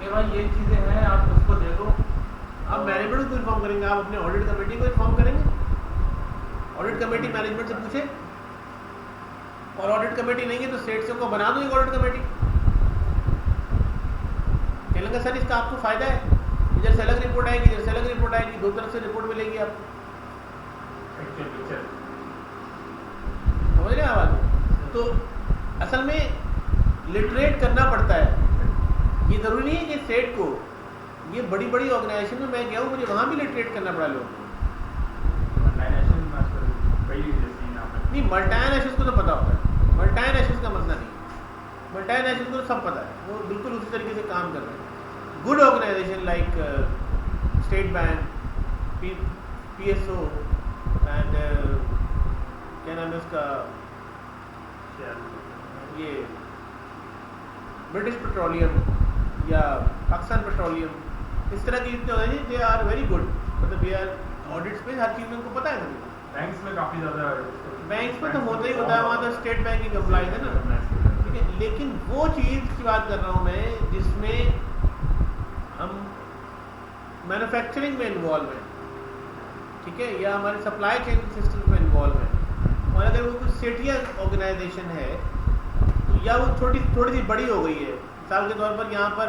कि भाई ये चीज़ें हैं, आप उसको दे दो। आप मैनेजमेंट को इन्फॉर्म करेंगे, आप अपने ऑडिट कमेटी को इन्फॉर्म करेंगे। ऑडिट कमेटी मैनेजमेंट से पूछे, और ऑडिट कमेटी नहीं है तो सेठ से को बना दो एक ऑडिट कमेटी। कहलेंगे सर इसका आपको फायदा है, इधर से अलग रिपोर्ट आएगी, इधर से अलग रिपोर्ट आएगी, दो तरफ से रिपोर्ट मिलेगी आपको। समझ रहे आवाज? तो असल में लिटरेट करना पड़ता है। ये जरूरी नहीं है कि सेठ को, ये बड़ी बड़ी ऑर्गेनाइजेशन में मैं गया हूँ, मुझे वहाँ भी लिटरेट करना पड़ा लोगों को। नहीं, मल्टाइनेशंस को तो पता होता है, मल्टाइनेशंस का मसला नहीं है, मल्टाइनेशंस को तो सब पता है, वो बिल्कुल उसी तरीके से काम कर रहे हैं। Good organisation like State Bank, PSO and क्या नाम है उसका, ये ब्रिटिश पेट्रोलियम या पाकिस्तान पेट्रोलियम, इस तरह की जितने organisation they are very good. मतलब वी आर ऑडिट्स पे हर चीज़ में उनको पता है सभी। बैंक्स में काफ़ी ज़्यादा, बैंक्स में तो होता ही होता है, वहाँ तो स्टेट बैंक की अप्लाई है ना, ठीक है। लेकिन वो चीज़ की बात कर रहा हूँ मैं जिसमें हम मैन्युफैक्चरिंग में इन्वॉल्व हैं, ठीक है, या हमारे सप्लाई चेन सिस्टम में इन्वॉल्व हैं, और अगर वो कुछ सेठिया ऑर्गेनाइजेशन है तो या वो थोड़ी सी बड़ी हो गई है, मिसाल के तौर पर यहाँ पर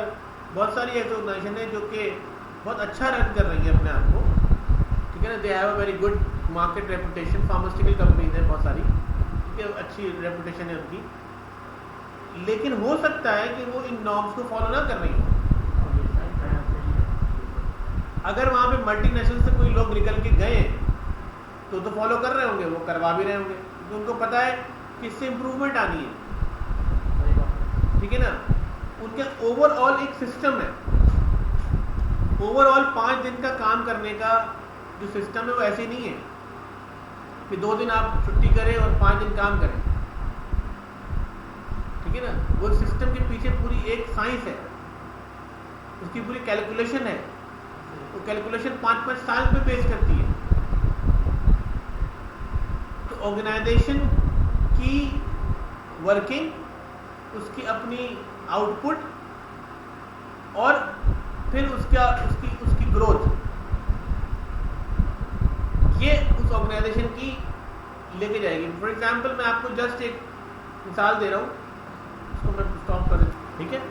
बहुत सारी ऐसी ऑर्गेनाइजेशन है जो कि बहुत अच्छा रन कर रही है अपने आप को, ठीक है ना। They have a very good market reputation, pharmaceutical companies हैं बहुत सारी, ठीक है, अच्छी रेपुटेशन है उनकी, लेकिन हो सकता है कि वो इन नॉर्म्स को फॉलो ना कर रही हो। अगर वहाँ पे मल्टीनेशनल से कोई लोग निकल के गए तो फॉलो कर रहे होंगे, वो करवा भी रहे होंगे, क्योंकि उनको पता है कि इससे इम्प्रूवमेंट आनी है, ठीक है ना। उनके ओवरऑल एक सिस्टम है, ओवरऑल 5 दिन का काम करने का जो सिस्टम है वो ऐसे नहीं है कि 2 दिन आप छुट्टी करें और 5 दिन काम करें, ठीक है ना। वो सिस्टम के पीछे पूरी एक साइंस है, उसकी पूरी कैलकुलेशन है, वो कैलकुलेशन 5-5 साल पे बेस करती है। तो ऑर्गेनाइजेशन की वर्किंग, उसकी अपनी आउटपुट और फिर उसकी ग्रोथ, ये उस ऑर्गेनाइजेशन की लेके जाएगी। फॉर एग्जांपल मैं आपको जस्ट एक मिसाल दे रहा हूँ, उसको मैं स्टॉप कर देता, ठीक है।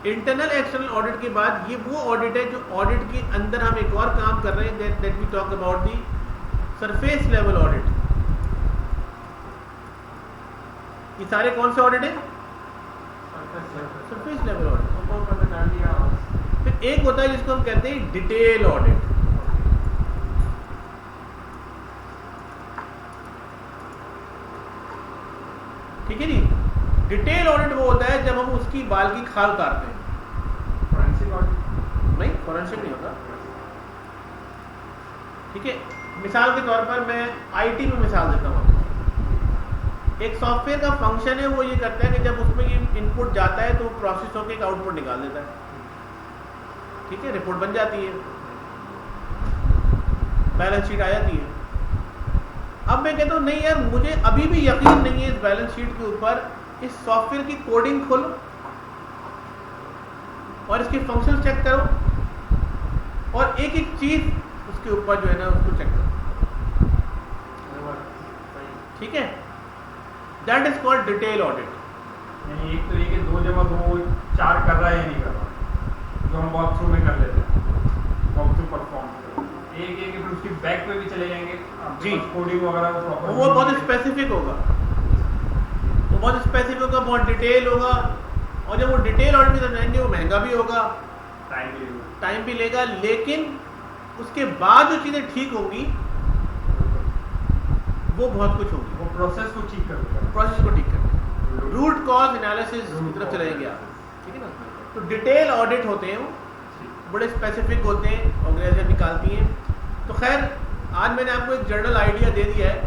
इंटरनल एक्सटर्नल ऑडिट के बाद ये वो ऑडिट है जो ऑडिट के अंदर हम एक और काम कर रहे हैं, that we talk about the surface level audit, ये सारे कौन से ऑडिट है? Surface level audit. फिर एक होता है जिसको हम कहते हैं डिटेल ऑडिट। ठीक है जी। डिटेल ऑडिट वो होता है जब हम उसकी बाल की खाल उतारते हैं। फोरेंसिक ऑडिट नहीं, फोरेंसिक नहीं होता। ठीक है, मिसाल के तौर पर मैं आईटी में मिसाल देता हूँ। एक सॉफ्टवेयर का फंक्शन है, वो ये करता है कि जब उसमें ये इनपुट जाता है तो वो प्रोसेस होकर एक आउटपुट निकाल देता है। ठीक है, रिपोर्ट बन जाती है, बैलेंस शीट आ जाती है। अब मैं कहता हूँ नहीं यार, मुझे अभी भी यकीन नहीं है इस बैलेंस शीट के ऊपर, इस सॉफ्टवेयर की कोडिंग खोलो और इसके फंक्शन चेक करो और एक एक चीज उसके ऊपर जो है ना उसको चेक करो। ठीक है, that is called detail audit. यानी एक तो ये कि 2 जमा 2 4 कर रहा है या नहीं कर रहा, जो हम वॉक थ्रू में कर लेते हैं, वॉक थ्रू परफॉर्म एक एक फिर उसकी बैक पे भी चले जाएंगे जी, कोडिंग वगैरह वो प्रॉपर, वो बहुत स्पेसिफिक होगा, वो बहुत स्पेसिफिक होगा, बहुत डिटेल होगा। और जब वो डिटेल ऑडिट में जाएंगे वो महंगा भी होगा, टाइम भी लेगा, लेकिन उसके बाद जो चीज़ें ठीक होंगी वो बहुत कुछ होगी। वो प्रोसेस को ठीक कर देगा, प्रोसेस को ठीक करना, रूट कॉज एनालिसिस की तरफ चले जाएंगे आप। ठीक है ना। तो डिटेल ऑडिट होते हैं, वो बड़े स्पेसिफिक होते हैं, ऑर्गेनाइजेशन निकालती हैं। तो खैर आज मैंने आपको एक जनरल आइडिया दे दिया है